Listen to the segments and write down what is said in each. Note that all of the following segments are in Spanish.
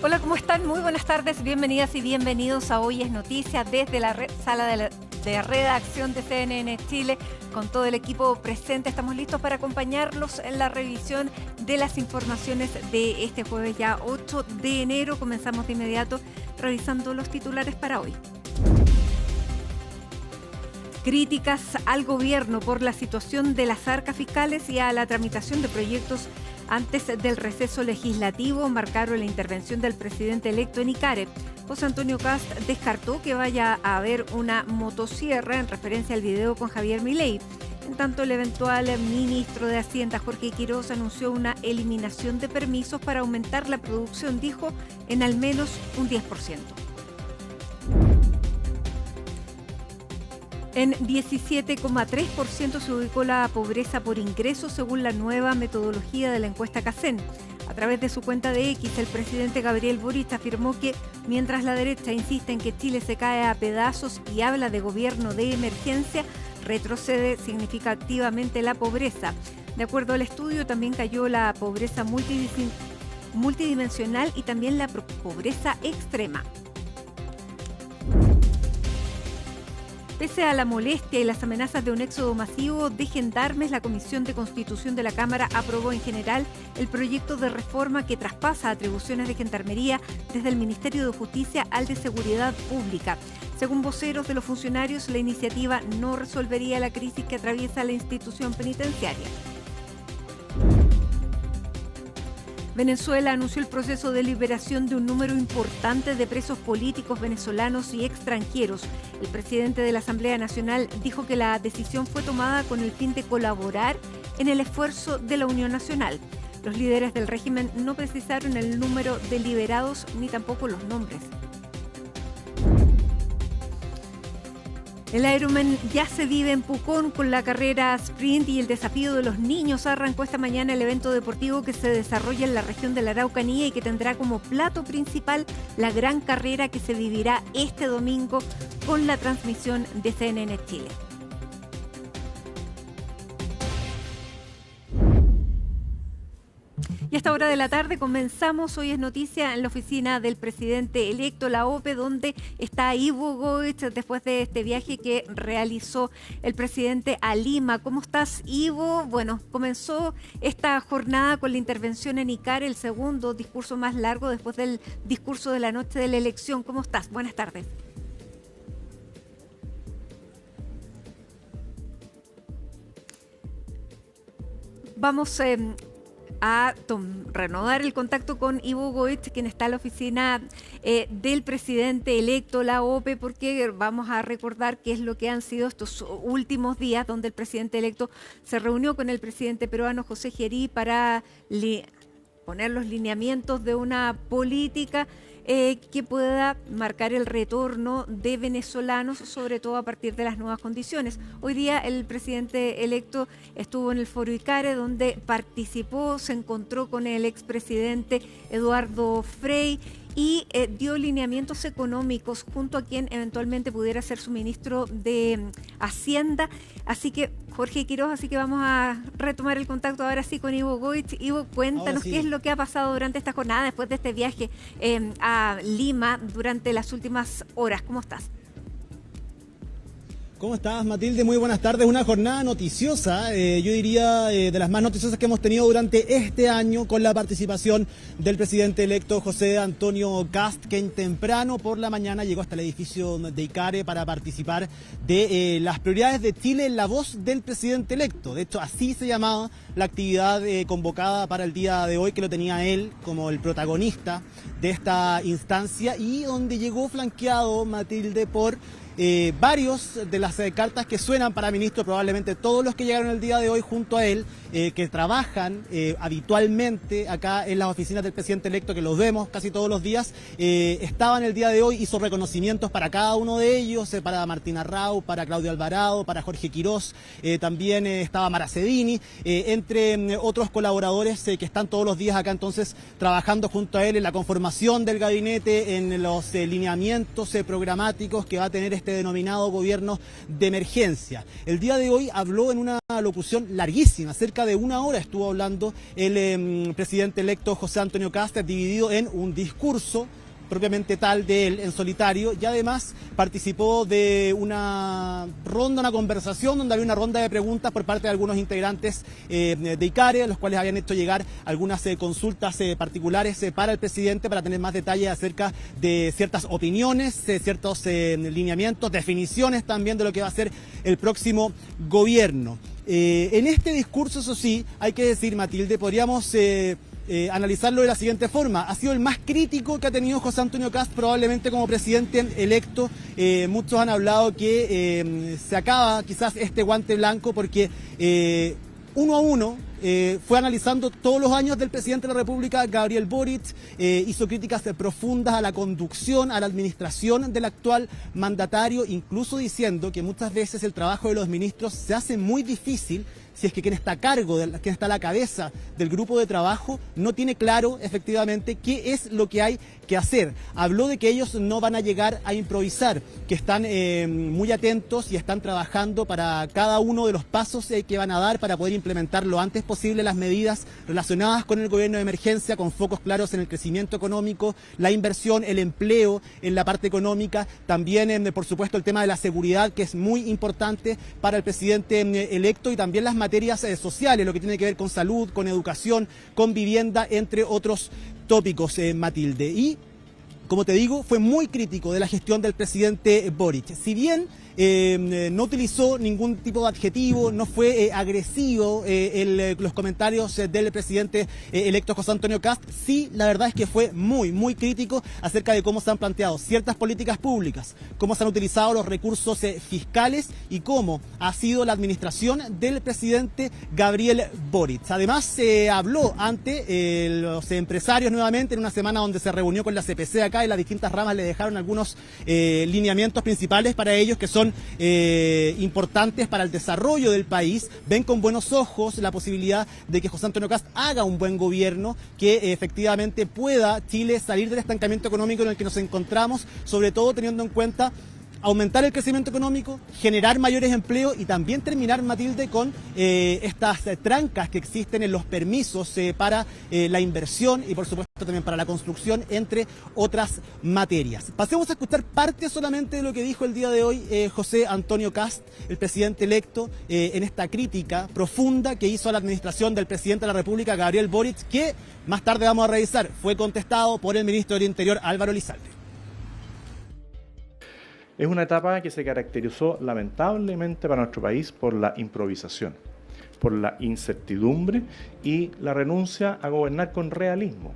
Hola, ¿cómo están? Muy buenas tardes, bienvenidas y bienvenidos a Hoy es Noticia desde la sala de redacción de CNN Chile. Con todo el equipo presente estamos listos para acompañarlos en la revisión de las informaciones de este jueves ya 8 de enero. Comenzamos de inmediato revisando los titulares para hoy. Críticas al gobierno por la situación de las arcas fiscales y a la tramitación de proyectos antes del receso legislativo marcaron la intervención del presidente electo en Icare. José Antonio Kast descartó que vaya a haber una motosierra en referencia al video con Javier Milei. En tanto, el eventual ministro de Hacienda, Jorge Quiroz, anunció una eliminación de permisos para aumentar la producción, dijo, en al menos un 10%. En 17,3% se ubicó la pobreza por ingresos según la nueva metodología de la encuesta CACEN. A través de su cuenta de X, el presidente Gabriel Boric afirmó que mientras la derecha insiste en que Chile se cae a pedazos y habla de gobierno de emergencia, retrocede significativamente la pobreza. De acuerdo al estudio, también cayó la pobreza multidimensional y también la pobreza extrema. Pese a la molestia y las amenazas de un éxodo masivo de gendarmes, la Comisión de Constitución de la Cámara aprobó en general el proyecto de reforma que traspasa atribuciones de gendarmería desde el Ministerio de Justicia al de Seguridad Pública. Según voceros de los funcionarios, la iniciativa no resolvería la crisis que atraviesa la institución penitenciaria. Venezuela anunció el proceso de liberación de un número importante de presos políticos venezolanos y extranjeros. El presidente de la Asamblea Nacional dijo que la decisión fue tomada con el fin de colaborar en el esfuerzo de la Unión Nacional. Los líderes del régimen no precisaron el número de liberados ni tampoco los nombres. El Ironman ya se vive en Pucón con la carrera sprint y el desafío de los niños. Arrancó esta mañana el evento deportivo que se desarrolla en la región de la Araucanía y que tendrá como plato principal la gran carrera que se vivirá este domingo con la transmisión de CNN Chile. Y a esta hora de la tarde comenzamos Hoy es Noticia en la oficina del presidente electo, la OPE, donde está Ivo Goich después de este viaje que realizó el presidente a Lima. ¿Cómo estás, Ivo? Bueno, comenzó esta jornada con la intervención en Icare, el segundo discurso más largo después del discurso de la noche de la elección. ¿Cómo estás? Buenas tardes. Vamos a reanudar el contacto con Ivo Goich, quien está en la oficina del presidente electo, la OPE, porque vamos a recordar qué es lo que han sido estos últimos días, donde el presidente electo se reunió con el presidente peruano José Gerí para poner los lineamientos de una política que pueda marcar el retorno de venezolanos, sobre todo a partir de las nuevas condiciones. Hoy día el presidente electo estuvo en el Foro Icare, donde participó, se encontró con el expresidente Eduardo Frei y dio lineamientos económicos junto a quien eventualmente pudiera ser su ministro de Hacienda. Así que, Jorge Quiroz, así que vamos a retomar el contacto ahora sí con Ivo Goich. Ivo, cuéntanos qué es lo que ha pasado durante esta jornada, después de este viaje a Lima durante las últimas horas. ¿Cómo estás? ¿Cómo estás, Matilde? Muy buenas tardes. Una jornada noticiosa, yo diría de las más noticiosas que hemos tenido durante este año, con la participación del presidente electo José Antonio Kast, quien temprano por la mañana llegó hasta el edificio de Icare para participar de las prioridades de Chile en la voz del presidente electo. De hecho, así se llamaba la actividad convocada para el día de hoy, que lo tenía él como el protagonista de esta instancia y donde llegó flanqueado, Matilde, por varios de las cartas que suenan para ministro, probablemente todos los que llegaron el día de hoy junto a él, que trabajan habitualmente acá en las oficinas del presidente electo, que los vemos casi todos los días, estaban el día de hoy, hizo reconocimientos para cada uno de ellos, para Martina Rau, para Claudio Alvarado, para Jorge Quiroz, también estaba Mara Cedini, entre otros colaboradores que están todos los días acá entonces trabajando junto a él en la conformación del gabinete, en los lineamientos programáticos que va a tener este denominado gobierno de emergencia. El día de hoy habló en una una locución larguísima, cerca de 1 hora estuvo hablando el presidente electo José Antonio Kast, dividido en un discurso propiamente tal de él en solitario, y además participó de una conversación donde había una ronda de preguntas por parte de algunos integrantes de ICARE, los cuales habían hecho llegar algunas consultas particulares para el presidente para tener más detalles acerca de ciertas opiniones, ciertos lineamientos, definiciones también de lo que va a ser el próximo gobierno. En este discurso, eso sí, hay que decir, Matilde, podríamos analizarlo de la siguiente forma. Ha sido el más crítico que ha tenido José Antonio Kast probablemente como presidente electo. Muchos han hablado que se acaba quizás este guante blanco porque uno a uno fue analizando todos los años del presidente de la República, Gabriel Boric, hizo críticas profundas a la conducción, a la administración del actual mandatario, incluso diciendo que muchas veces el trabajo de los ministros se hace muy difícil si es que quien está a cargo, quien está a la cabeza del grupo de trabajo, no tiene claro efectivamente qué es lo que hay que hacer. Habló de que ellos no van a llegar a improvisar, que están muy atentos y están trabajando para cada uno de los pasos que van a dar para poder implementar lo antes posible las medidas relacionadas con el gobierno de emergencia, con focos claros en el crecimiento económico, la inversión, el empleo en la parte económica, también por supuesto el tema de la seguridad, que es muy importante para el presidente electo, y también las materias sociales, lo que tiene que ver con salud, con educación, con vivienda, entre otros tópicos, Matilde. Y, como te digo, fue muy crítico de la gestión del presidente Boric. Si bien no utilizó ningún tipo de adjetivo, no fue agresivo los comentarios del presidente electo José Antonio Kast, sí, la verdad es que fue muy crítico acerca de cómo se han planteado ciertas políticas públicas, cómo se han utilizado los recursos fiscales y cómo ha sido la administración del presidente Gabriel Boric. Además, se habló ante los empresarios nuevamente en una semana donde se reunió con la CPC acá, y las distintas ramas le dejaron algunos lineamientos principales para ellos que son importantes para el desarrollo del país. Ven con buenos ojos la posibilidad de que José Antonio Kast haga un buen gobierno, que efectivamente pueda Chile salir del estancamiento económico en el que nos encontramos, sobre todo teniendo en cuenta aumentar el crecimiento económico, generar mayores empleos y también terminar, Matilde, con estas trancas que existen en los permisos para la inversión y por supuesto también para la construcción, entre otras materias. Pasemos a escuchar parte solamente de lo que dijo el día de hoy José Antonio Kast, el presidente electo, en esta crítica profunda que hizo a la administración del presidente de la República, Gabriel Boric, que más tarde vamos a revisar, fue contestado por el ministro del Interior, Álvaro Elizalde. Es una etapa que se caracterizó lamentablemente para nuestro país por la improvisación, por la incertidumbre y la renuncia a gobernar con realismo.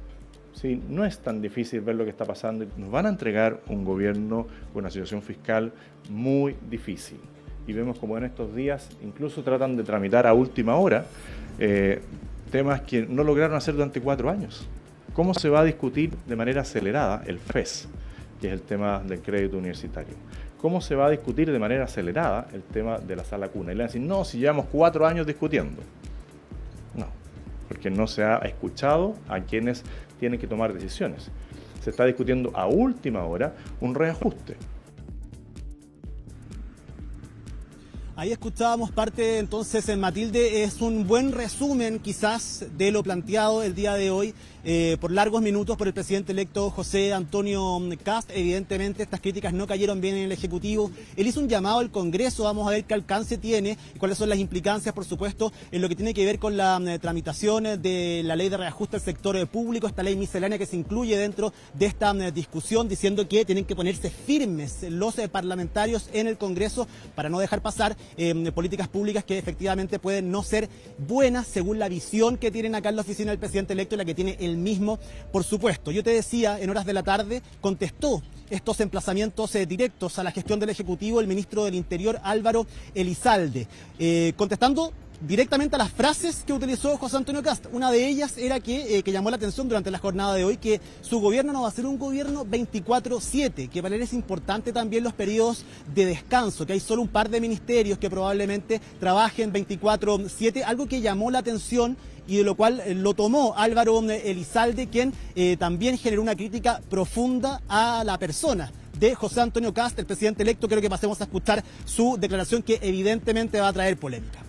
Sí, no es tan difícil ver lo que está pasando. Nos van a entregar un gobierno con una situación fiscal muy difícil. Y vemos como en estos días incluso tratan de tramitar a última hora temas que no lograron hacer durante 4 años. ¿Cómo se va a discutir de manera acelerada el FES? Que es el tema del crédito universitario. ¿Cómo se va a discutir de manera acelerada el tema de la sala cuna? Y le van a decir, no, si llevamos 4 años discutiendo. No, porque no se ha escuchado a quienes tienen que tomar decisiones. Se está discutiendo a última hora un reajuste. Ahí escuchábamos parte, entonces, en Matilde, es un buen resumen quizás de lo planteado el día de hoy por largos minutos por el presidente electo José Antonio Kast. Evidentemente estas críticas no cayeron bien en el Ejecutivo. Él hizo un llamado al Congreso, vamos a ver qué alcance tiene y cuáles son las implicancias, por supuesto, en lo que tiene que ver con la tramitación de la ley de reajuste al sector público, esta ley miscelánea que se incluye dentro de esta discusión, diciendo que tienen que ponerse firmes los parlamentarios en el Congreso para no dejar pasar políticas públicas que efectivamente pueden no ser buenas según la visión que tienen acá en la oficina del presidente electo y la que tiene él mismo, por supuesto. Yo te decía, en horas de la tarde contestó estos emplazamientos directos a la gestión del Ejecutivo el ministro del Interior, Álvaro Elizalde, contestando directamente a las frases que utilizó José Antonio Kast. Una de ellas era que llamó la atención durante la jornada de hoy, que su gobierno no va a ser un gobierno 24/7, que para él es importante también los periodos de descanso, que hay solo un par de ministerios que probablemente trabajen 24/7, algo que llamó la atención y de lo cual lo tomó Álvaro Elizalde, quien también generó una crítica profunda a la persona de José Antonio Kast, el presidente electo. Creo que pasemos a escuchar su declaración, que evidentemente va a traer polémica.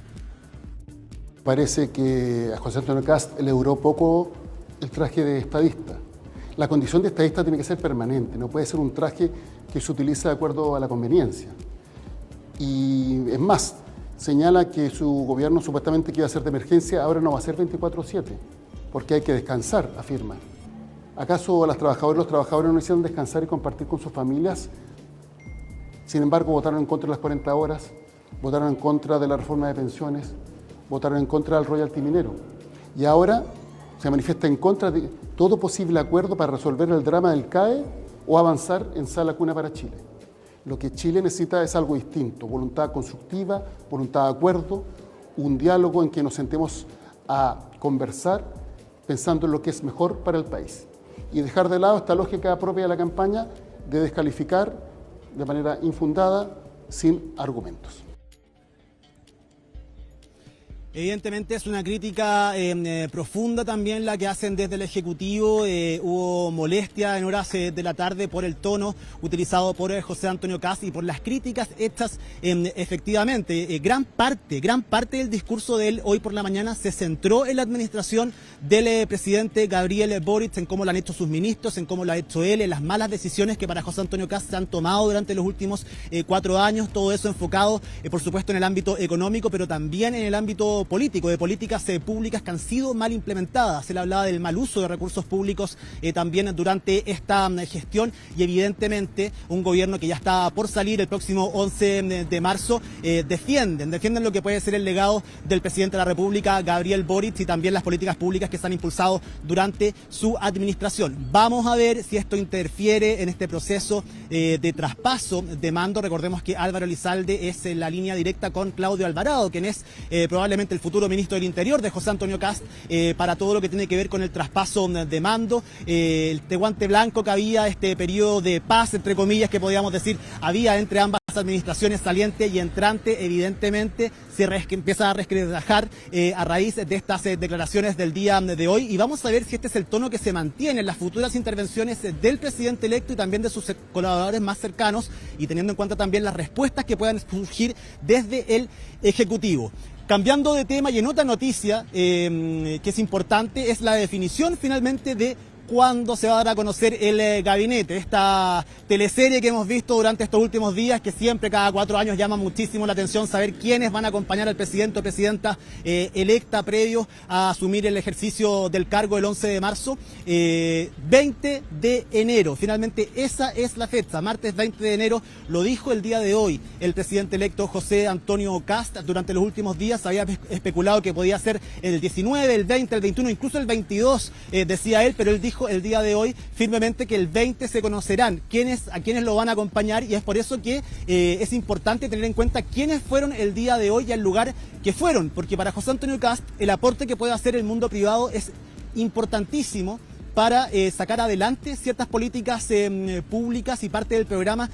Parece que a José Antonio Kast le duró poco el traje de estadista. La condición de estadista tiene que ser permanente, no puede ser un traje que se utiliza de acuerdo a la conveniencia. Y es más, señala que su gobierno supuestamente que iba a ser de emergencia, ahora no va a ser 24/7, porque hay que descansar, afirma. ¿Acaso las trabajadoras y los trabajadores no hicieron descansar y compartir con sus familias? Sin embargo, votaron en contra de las 40 horas, votaron en contra de la reforma de pensiones, votaron en contra del royalty minero. Y ahora se manifiesta en contra de todo posible acuerdo para resolver el drama del CAE o avanzar en Sala Cuna para Chile. Lo que Chile necesita es algo distinto, voluntad constructiva, voluntad de acuerdo, un diálogo en que nos sentemos a conversar pensando en lo que es mejor para el país. Y dejar de lado esta lógica propia de la campaña de descalificar de manera infundada, sin argumentos. Evidentemente es una crítica profunda también la que hacen desde el Ejecutivo. Hubo molestia en horas de la tarde por el tono utilizado por José Antonio Kast y por las críticas hechas efectivamente. Gran parte del discurso de él hoy por la mañana se centró en la administración del presidente Gabriel Boric, en cómo lo han hecho sus ministros, en cómo lo ha hecho él, en las malas decisiones que para José Antonio Kast se han tomado durante los últimos 4 años. Todo eso enfocado, por supuesto, en el ámbito económico, pero también en el ámbito político, de políticas públicas que han sido mal implementadas. Él hablaba del mal uso de recursos públicos también durante esta gestión y evidentemente un gobierno que ya está por salir el próximo 11 de marzo, defienden lo que puede ser el legado del presidente de la República, Gabriel Boric, y también las políticas públicas que se han impulsado durante su administración. Vamos a ver si esto interfiere en este proceso de traspaso de mando. Recordemos que Álvaro Elizalde es en la línea directa con Claudio Alvarado, quien es probablemente el futuro ministro del Interior de José Antonio Kast, para todo lo que tiene que ver con el traspaso de mando, el guante blanco que había, este periodo de paz, entre comillas, que podríamos decir, había entre ambas administraciones saliente y entrante. Evidentemente se empieza a resquebrajar a raíz de estas declaraciones del día de hoy, y vamos a ver si este es el tono que se mantiene en las futuras intervenciones del presidente electo y también de sus colaboradores más cercanos, y teniendo en cuenta también las respuestas que puedan surgir desde el Ejecutivo. Cambiando de tema, y en otra noticia que es importante, es la definición finalmente de cuándo se va a dar a conocer el gabinete. Esta teleserie que hemos visto durante estos últimos días, que siempre cada 4 años llama muchísimo la atención saber quiénes van a acompañar al presidente o presidenta electa previo a asumir el ejercicio del cargo el 11 de marzo. 20 de enero, finalmente esa es la fecha, martes 20 de enero, lo dijo el día de hoy el presidente electo José Antonio Kast. Durante los últimos días se había especulado que podía ser el 19, el 20, el 21, incluso el 22, decía él, pero él dijo el día de hoy firmemente que el 20 se conocerán a quienes lo van a acompañar, y es por eso que es importante tener en cuenta quiénes fueron el día de hoy y al lugar que fueron, porque para José Antonio Kast el aporte que puede hacer el mundo privado es importantísimo para sacar adelante ciertas políticas públicas y parte del programa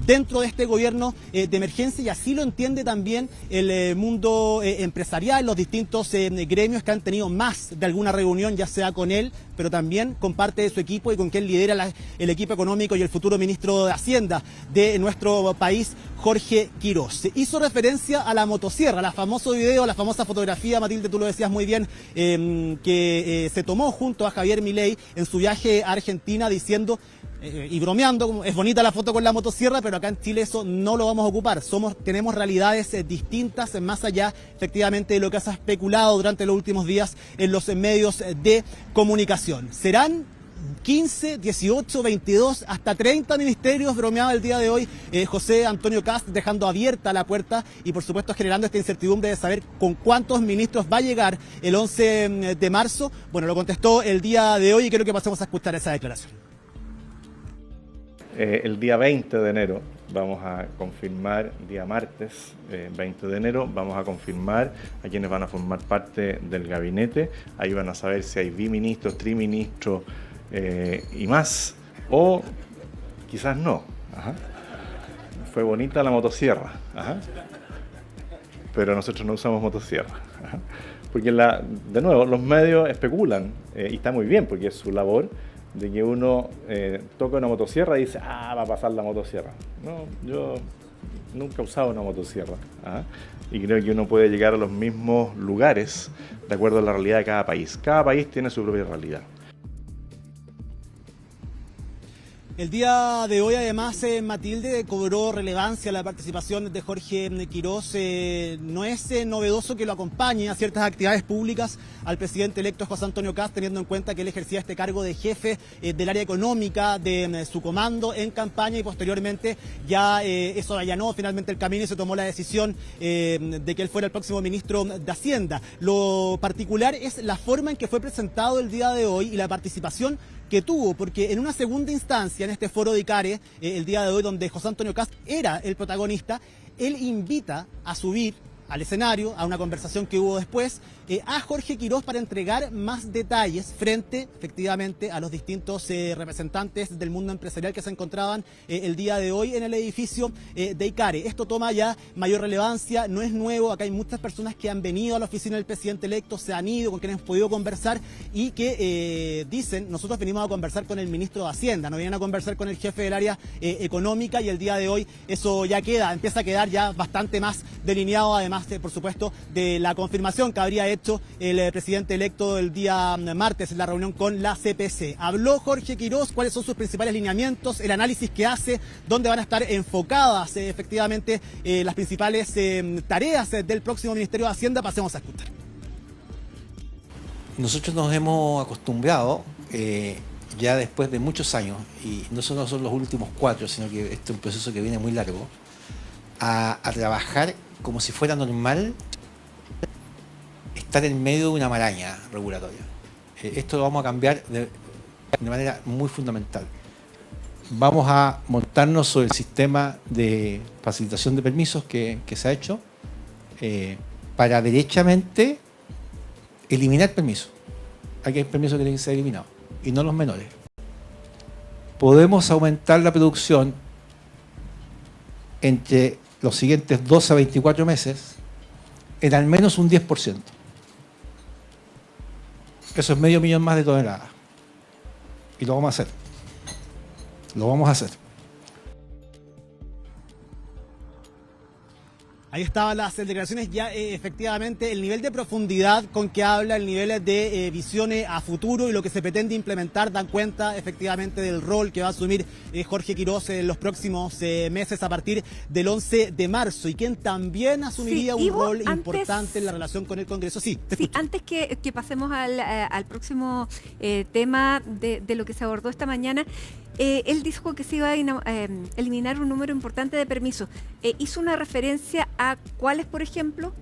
dentro de este gobierno de emergencia, y así lo entiende también el mundo empresarial, los distintos gremios que han tenido más de alguna reunión, ya sea con él, pero también con parte de su equipo y con quien lidera el equipo económico y el futuro ministro de Hacienda de nuestro país, Jorge Quiroz. Se hizo referencia a la motosierra, la famoso video, la famosa fotografía, Matilde, tú lo decías muy bien, que se tomó junto a Javier Milei en su viaje a Argentina, diciendo y bromeando, es bonita la foto con la motosierra, pero acá en Chile eso no lo vamos a ocupar. Tenemos realidades distintas, más allá efectivamente de lo que se ha especulado durante los últimos días en los medios de comunicación. Serán 15, 18, 22, hasta 30 ministerios, bromeaba el día de hoy José Antonio Kast, dejando abierta la puerta y por supuesto generando esta incertidumbre de saber con cuántos ministros va a llegar el 11 de marzo. Bueno, lo contestó el día de hoy y creo que pasemos a escuchar esa declaración. El día 20 de enero vamos a confirmar, día martes 20 de enero, vamos a confirmar a quienes van a formar parte del gabinete. Ahí van a saber si hay biministros, triministros y más, o quizás no. Ajá. Fue bonita la motosierra, ajá. Pero nosotros no usamos motosierra. Ajá. Porque de nuevo, los medios especulan, y está muy bien porque es su labor, de que uno toca una motosierra y dice, va a pasar la motosierra. No, yo nunca he usado una motosierra, ¿ah? Y creo que uno puede llegar a los mismos lugares de acuerdo a la realidad de cada país. Cada país tiene su propia realidad. El día de hoy, además, Matilde, cobró relevancia la participación de Jorge Quirós. No es novedoso que lo acompañe a ciertas actividades públicas al presidente electo José Antonio Kast, teniendo en cuenta que él ejercía este cargo de jefe del área económica de su comando en campaña, y posteriormente ya eso allanó finalmente el camino y se tomó la decisión de que él fuera el próximo ministro de Hacienda. Lo particular es la forma en que fue presentado el día de hoy y la participación que tuvo, porque en una segunda instancia, en este foro de ICARE, el día de hoy, donde José Antonio Kast era el protagonista, él invita a subir al escenario, a una conversación que hubo después, a Jorge Quirós para entregar más detalles frente, efectivamente, a los distintos representantes del mundo empresarial que se encontraban el día de hoy en el edificio de ICARE. Esto toma ya mayor relevancia, no es nuevo, acá hay muchas personas que han venido a la oficina del presidente electo, se han ido, con quienes hemos podido conversar y que dicen, nosotros venimos a conversar con el ministro de Hacienda, no vienen a conversar con el jefe del área económica, y el día de hoy eso ya empieza a quedar ya bastante más delineado, además, por supuesto, de la confirmación que habría hecho el presidente electo el día martes en la reunión con la CPC. Habló Jorge Quirós, cuáles son sus principales lineamientos, el análisis que hace, dónde van a estar enfocadas efectivamente las principales tareas del próximo Ministerio de Hacienda. Pasemos a escuchar. Nosotros nos hemos acostumbrado, ya después de muchos años, y no solo son los últimos 4, sino que este es un proceso que viene muy largo, a trabajar como si fuera normal estar en medio de una maraña regulatoria. Esto lo vamos a cambiar de manera muy fundamental. Vamos a montarnos sobre el sistema de facilitación de permisos que se ha hecho para derechamente eliminar permisos. Aquí hay permisos que tienen que ser eliminados, y no los menores. Podemos aumentar la producción entre los siguientes 12 a 24 meses en al menos un 10%. Eso es 500.000 más de toneladas. Y lo vamos a hacer. Lo vamos a hacer. Ahí estaban las declaraciones, ya efectivamente el nivel de profundidad con que habla, el nivel de visiones a futuro y lo que se pretende implementar dan cuenta efectivamente del rol que va a asumir Jorge Quirós en los próximos meses a partir del 11 de marzo, y quien también asumiría un rol importante en la relación con el Congreso. Sí, antes que pasemos al próximo tema de lo que se abordó esta mañana, él dijo que se iba a eliminar un número importante de permisos. ¿Hizo una referencia a cuáles, por ejemplo?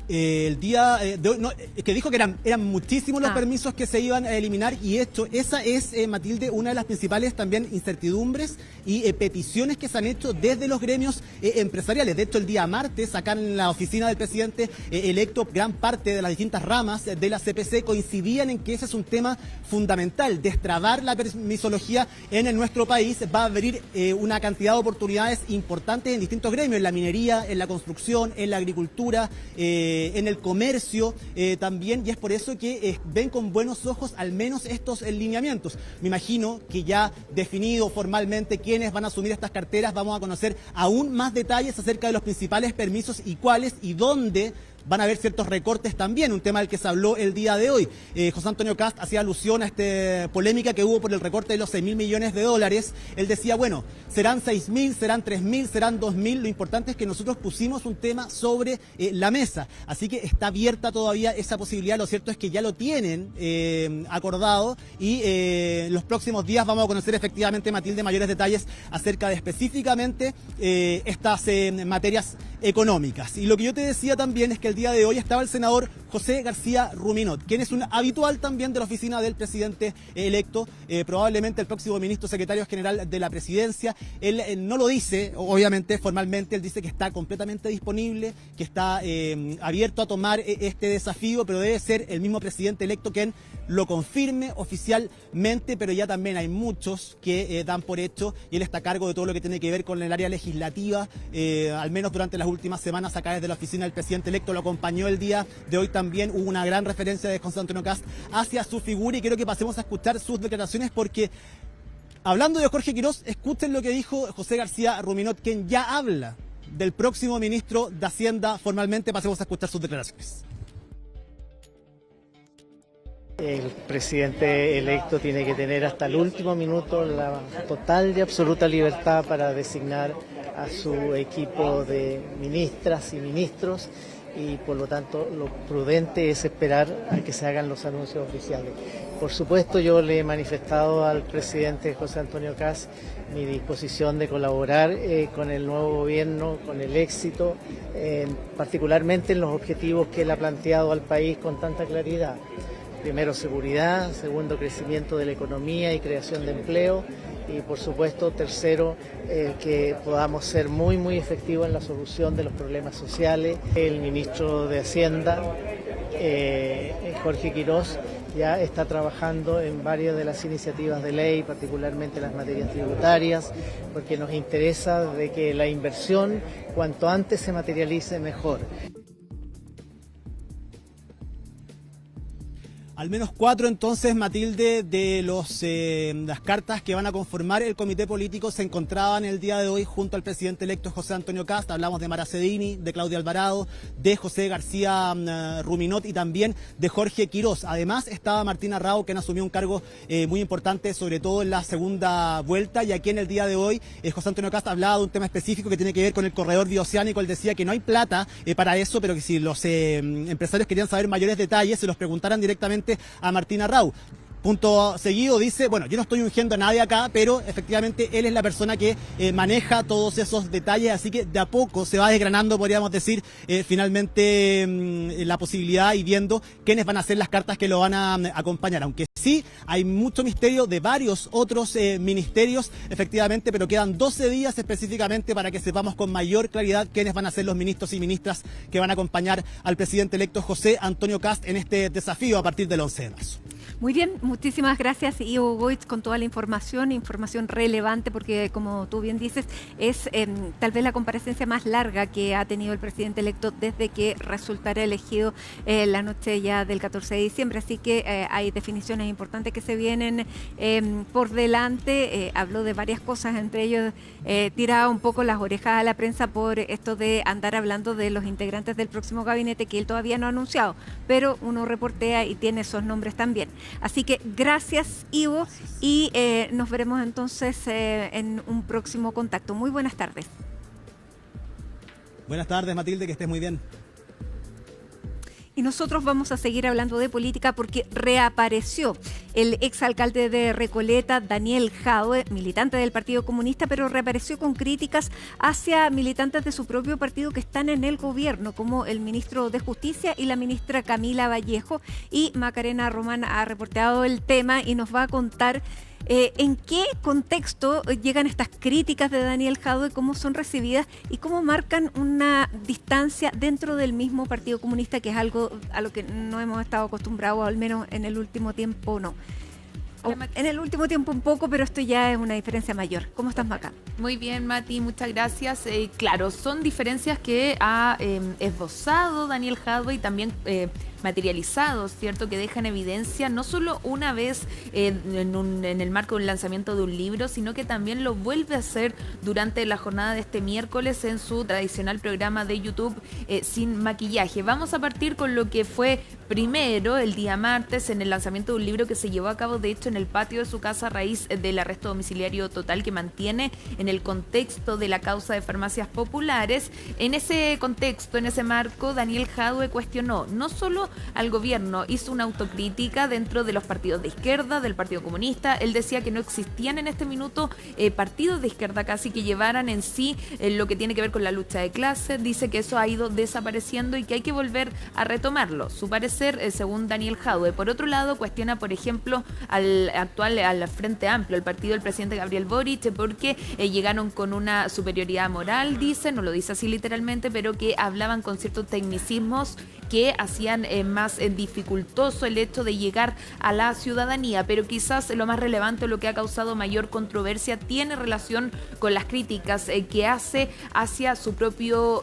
El día de hoy, que dijo que eran muchísimos los permisos que se iban a eliminar, y esa es, Matilde, una de las principales también incertidumbres y peticiones que se han hecho desde los gremios empresariales. De hecho, el día martes, acá en la oficina del presidente electo, gran parte de las distintas ramas de la CPC coincidían en que ese es un tema fundamental. Destrabar la permisología en nuestro país va a abrir una cantidad de oportunidades importantes en distintos gremios, en la minería, en la construcción, en la agricultura, en el comercio también, y es por eso que ven con buenos ojos al menos estos lineamientos. Me imagino que ya definido formalmente quiénes van a asumir estas carteras, vamos a conocer aún más detalles acerca de los principales permisos y cuáles y dónde van a haber ciertos recortes también, un tema del que se habló el día de hoy. José Antonio Kast hacía alusión a esta polémica que hubo por el recorte de los 6.000 millones de dólares. Él decía, bueno, serán 6.000, serán 3.000, serán 2.000, lo importante es que nosotros pusimos un tema sobre la mesa, así que está abierta todavía esa posibilidad. Lo cierto es que ya lo tienen acordado, y los próximos días vamos a conocer efectivamente, Matilde, mayores detalles acerca de específicamente estas materias económicas. Y lo que yo te decía también es que el día de hoy estaba el senador José García Ruminot, quien es un habitual también de la oficina del presidente electo, probablemente el próximo ministro secretario general de la presidencia. Él no lo dice, obviamente, formalmente, él dice que está completamente disponible, que está abierto a tomar este desafío, pero debe ser el mismo presidente electo quien lo confirme oficialmente, pero ya también hay muchos que dan por hecho, y él está a cargo de todo lo que tiene que ver con el área legislativa, al menos durante las últimas semanas acá desde la oficina del presidente electo. Lo acompañó el día de hoy también, hubo una gran referencia de José Antonio Kast hacia su figura, y quiero que pasemos a escuchar sus declaraciones porque Hablando de Jorge Quirós, escuchen lo que dijo José García Ruminot, quien ya habla del próximo ministro de Hacienda formalmente. Pasemos a escuchar sus declaraciones. El presidente electo tiene que tener hasta el último minuto la total y absoluta libertad para designar a su equipo de ministras y ministros, y por lo tanto lo prudente es esperar a que se hagan los anuncios oficiales. Por supuesto, yo le he manifestado al presidente José Antonio Kast mi disposición de colaborar con el nuevo gobierno, con el éxito, particularmente en los objetivos que él ha planteado al país con tanta claridad. Primero, seguridad; segundo, crecimiento de la economía y creación de empleo; y por supuesto, tercero, que podamos ser muy efectivos en la solución de los problemas sociales. El ministro de Hacienda, Jorge Quirós, ya está trabajando en varias de las iniciativas de ley, particularmente las materias tributarias, porque nos interesa de que la inversión cuanto antes se materialice mejor. Al menos 4 entonces, Matilde, de las cartas que van a conformar el comité político se encontraban el día de hoy junto al presidente electo José Antonio Kast. Hablamos de Mara Cedini, de Claudia Alvarado, de José García Ruminot y también de Jorge Quirós. Además estaba Martina Rao, quien asumió un cargo muy importante, sobre todo en la segunda vuelta, y aquí en el día de hoy José Antonio Kast hablaba de un tema específico que tiene que ver con el corredor bioceánico. Él decía que no hay plata para eso, pero que si los empresarios querían saber mayores detalles, se los preguntaran directamente a Martina Rao. Punto seguido dice, bueno, yo no estoy ungiendo a nadie acá, pero efectivamente él es la persona que maneja todos esos detalles, así que de a poco se va desgranando, podríamos decir, finalmente la posibilidad, y viendo quiénes van a ser las cartas que lo van a acompañar, aunque sí hay mucho misterio de varios otros ministerios, efectivamente, pero quedan 12 días específicamente para que sepamos con mayor claridad quiénes van a ser los ministros y ministras que van a acompañar al presidente electo José Antonio Kast en este desafío a partir del 11 de marzo. Muy bien, muchísimas gracias, Ivo Goitz, con toda la información relevante, porque como tú bien dices, es tal vez la comparecencia más larga que ha tenido el presidente electo desde que resultara elegido la noche ya del 14 de diciembre, así que hay definiciones importantes que se vienen por delante. Habló de varias cosas, entre ellos tiraba un poco las orejas a la prensa por esto de andar hablando de los integrantes del próximo gabinete que él todavía no ha anunciado, pero uno reportea y tiene esos nombres también. Así que gracias, Ivo, y nos veremos entonces en un próximo contacto. Muy buenas tardes. Buenas tardes, Matilde, que estés muy bien. Y nosotros vamos a seguir hablando de política porque reapareció el exalcalde de Recoleta, Daniel Jadue, militante del Partido Comunista, pero reapareció con críticas hacia militantes de su propio partido que están en el gobierno, como el ministro de Justicia y la ministra Camila Vallejo. Y Macarena Román ha reporteado el tema y nos va a contar ¿en qué contexto llegan estas críticas de Daniel Jadue, cómo son recibidas y cómo marcan una distancia dentro del mismo Partido Comunista, que es algo a lo que no hemos estado acostumbrados, al menos en el último tiempo no? En el último tiempo un poco, pero esto ya es una diferencia mayor. ¿Cómo estás, Maca? Muy bien, Mati, muchas gracias. Claro, son diferencias que ha esbozado Daniel Jadue y también materializados, ¿cierto?, que dejan evidencia no solo una vez en el marco de un lanzamiento de un libro, sino que también lo vuelve a hacer durante la jornada de este miércoles en su tradicional programa de YouTube Sin Maquillaje. Vamos a partir con lo que fue primero el día martes en el lanzamiento de un libro que se llevó a cabo, de hecho, en el patio de su casa a raíz del arresto domiciliario total que mantiene en el contexto de la causa de farmacias populares. En ese contexto, en ese marco, Daniel Jadue cuestionó no solo al gobierno, hizo una autocrítica dentro de los partidos de izquierda, del Partido Comunista. Él decía que no existían en este minuto partidos de izquierda casi que llevaran en sí lo que tiene que ver con la lucha de clases. Dice que eso ha ido desapareciendo y que hay que volver a retomarlo, su parecer, según Daniel Jadue. Por otro lado, cuestiona, por ejemplo, al Frente Amplio, al partido del presidente Gabriel Boric, porque llegaron con una superioridad moral, dice, no lo dice así literalmente, pero que hablaban con ciertos tecnicismos que hacían más dificultoso el hecho de llegar a la ciudadanía. Pero quizás lo más relevante, lo que ha causado mayor controversia, tiene relación con las críticas que hace hacia su propio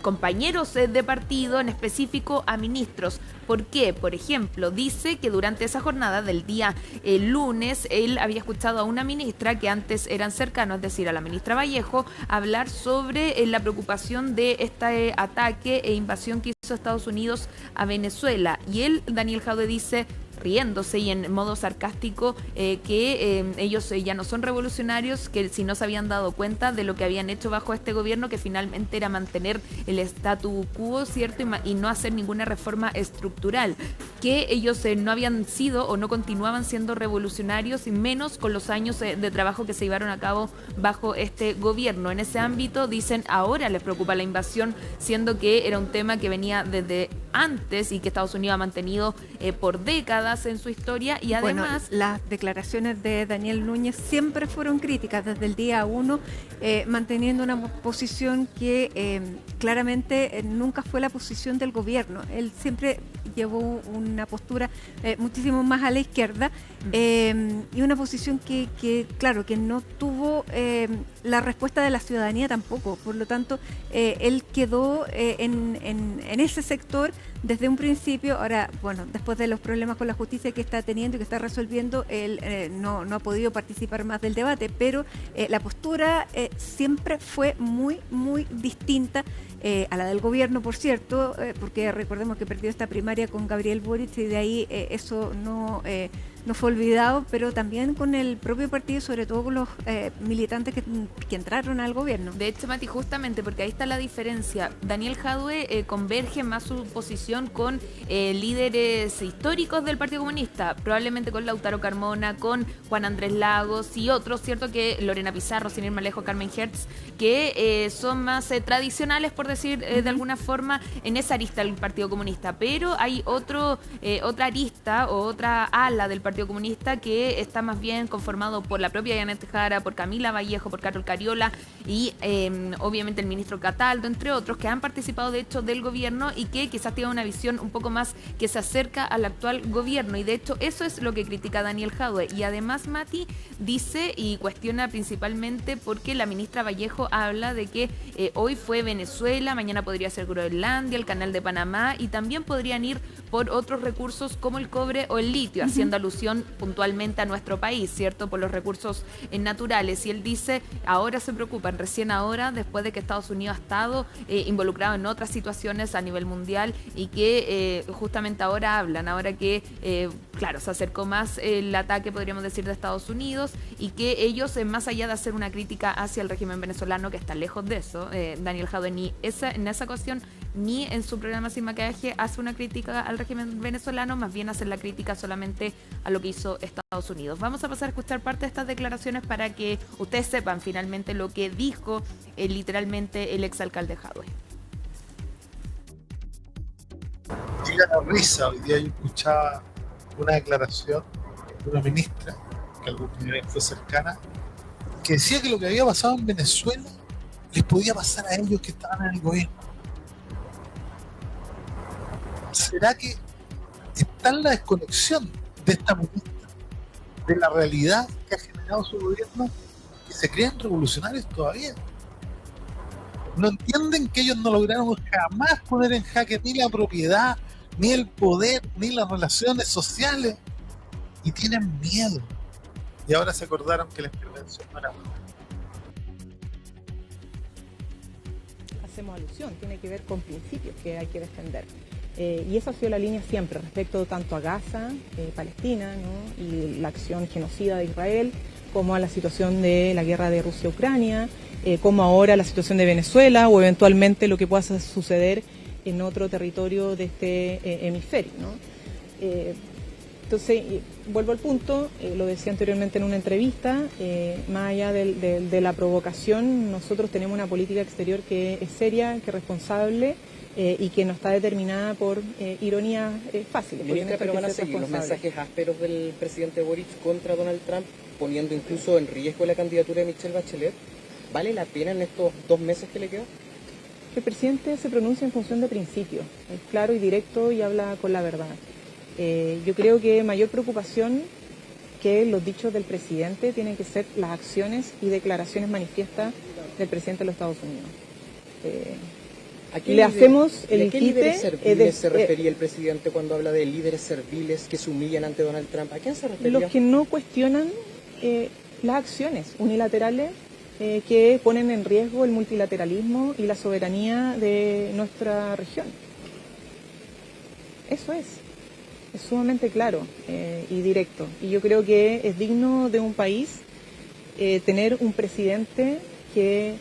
compañeros de partido, en específico a ministros. ¿Por qué? Por ejemplo, dice que durante esa jornada del día lunes, él había escuchado a una ministra que antes eran cercanos, es decir, a la ministra Vallejo, hablar sobre la preocupación de este ataque e invasión que hizo Estados Unidos a Venezuela. Y él, Daniel Jadwe, dice, riéndose y en modo sarcástico, que ellos ya no son revolucionarios, que si no se habían dado cuenta de lo que habían hecho bajo este gobierno, que finalmente era mantener el statu quo, ¿cierto? Y no hacer ninguna reforma estructural, que ellos no habían sido o no continuaban siendo revolucionarios, y menos con los años de trabajo que se llevaron a cabo bajo este gobierno. En ese ámbito, dicen, ahora les preocupa la invasión, siendo que era un tema que venía desde antes y que Estados Unidos ha mantenido por décadas en su historia. Y además, bueno, las declaraciones de Daniel Núñez siempre fueron críticas desde el día 1, manteniendo una posición que claramente nunca fue la posición del gobierno. Él siempre llevó una postura muchísimo más a la izquierda, y una posición que claro, que no tuvo la respuesta de la ciudadanía tampoco. Por lo tanto, él quedó en ese sector desde un principio. Ahora, bueno, después de los problemas con la justicia que está teniendo y que está resolviendo, él no ha podido participar más del debate, pero la postura siempre fue muy, muy distinta a la del gobierno, por cierto, porque recordemos que perdió esta primaria con Gabriel Boric, y de ahí eso no fue olvidado, pero también con el propio partido, sobre todo con los militantes que entraron al gobierno. De hecho, Mati, justamente porque ahí está la diferencia. Daniel Jadwe converge más su posición con líderes históricos del Partido Comunista, probablemente con Lautaro Carmona, con Juan Andrés Lagos y otros, cierto, que Lorena Pizarro, sin ir más lejos, Carmen Hertz, que son más tradicionales, por decir de alguna forma, en esa arista del Partido Comunista. Pero hay otra arista o otra ala del Partido Comunista que está más bien conformado por la propia Janet Jara, por Camila Vallejo, por Carol Cariola y obviamente el ministro Cataldo, entre otros, que han participado de hecho del gobierno y que quizás tengan una visión un poco más que se acerca al actual gobierno. Y de hecho eso es lo que critica Daniel Jadwe. Y además, Mati, dice y cuestiona principalmente porque la ministra Vallejo habla de que hoy fue Venezuela, mañana podría ser Groenlandia, el Canal de Panamá, y también podrían ir por otros recursos como el cobre o el litio, haciendo alusión puntualmente a nuestro país, ¿cierto? Por los recursos naturales. Y él dice, ahora se preocupan, recién ahora, después de que Estados Unidos ha estado involucrado en otras situaciones a nivel mundial, y que justamente ahora hablan, ahora que, claro, se acercó más el ataque, podríamos decir, de Estados Unidos, y que ellos, más allá de hacer una crítica hacia el régimen venezolano, que está lejos de eso, Daniel Jadwe en esa cuestión ni en su programa Sin Maquillaje hace una crítica al régimen venezolano, más bien hace la crítica solamente a lo que hizo Estados Unidos. Vamos a pasar a escuchar parte de estas declaraciones para que ustedes sepan finalmente lo que dijo literalmente el exalcalde Jadwe. Llega la risa. Hoy día yo escuchaba una declaración de una ministra, que algún día fue cercana, que decía que lo que había pasado en Venezuela les podía pasar a ellos que estaban en el gobierno. ¿Será que está en la desconexión de esta ministra, de la realidad que ha generado su gobierno, que se creen revolucionarios todavía? No entienden que ellos no lograron jamás poner en jaque ni la propiedad, ni el poder, ni las relaciones sociales, y tienen miedo. Y ahora se acordaron que la intervención no era buena. Hacemos alusión, tiene que ver con principios que hay que defender. Y esa ha sido la línea siempre respecto tanto a Gaza, Palestina, ¿no? Y la acción genocida de Israel, como a la situación de la guerra de Rusia-Ucrania, como ahora la situación de Venezuela o eventualmente lo que pueda suceder en otro territorio de este hemisferio, ¿no? Entonces, vuelvo al punto, lo decía anteriormente en una entrevista, más allá de la provocación, nosotros tenemos una política exterior que es seria, que es responsable, y que no está determinada por ironías fáciles. Ministra, pero van a seguir los mensajes ásperos del presidente Boric contra Donald Trump, poniendo incluso en riesgo la candidatura de Michelle Bachelet. ¿Vale la pena en estos 2 meses que le quedan? El presidente se pronuncia en función de principios, es claro y directo y habla con la verdad. Yo creo que mayor preocupación que los dichos del presidente tienen que ser las acciones y declaraciones manifiestas del presidente de los Estados Unidos. le hacemos el quite. ¿A qué líderes serviles se refería el presidente cuando habla de líderes serviles que se humillan ante Donald Trump? ¿A quién se refería? Los que no cuestionan las acciones unilaterales que ponen en riesgo el multilateralismo y la soberanía de nuestra región. Eso es sumamente claro y directo. Y yo creo que es digno de un país tener un presidente que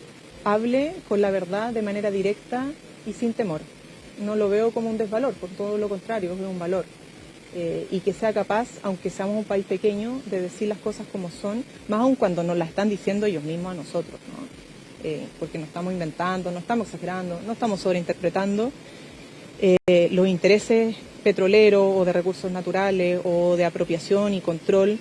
hable con la verdad de manera directa y sin temor. No lo veo como un desvalor, por todo lo contrario, veo un valor. Y que sea capaz, aunque seamos un país pequeño, de decir las cosas como son, más aún cuando nos las están diciendo ellos mismos a nosotros, ¿no? Porque no estamos inventando, no estamos exagerando, no estamos sobreinterpretando los intereses petroleros o de recursos naturales o de apropiación y control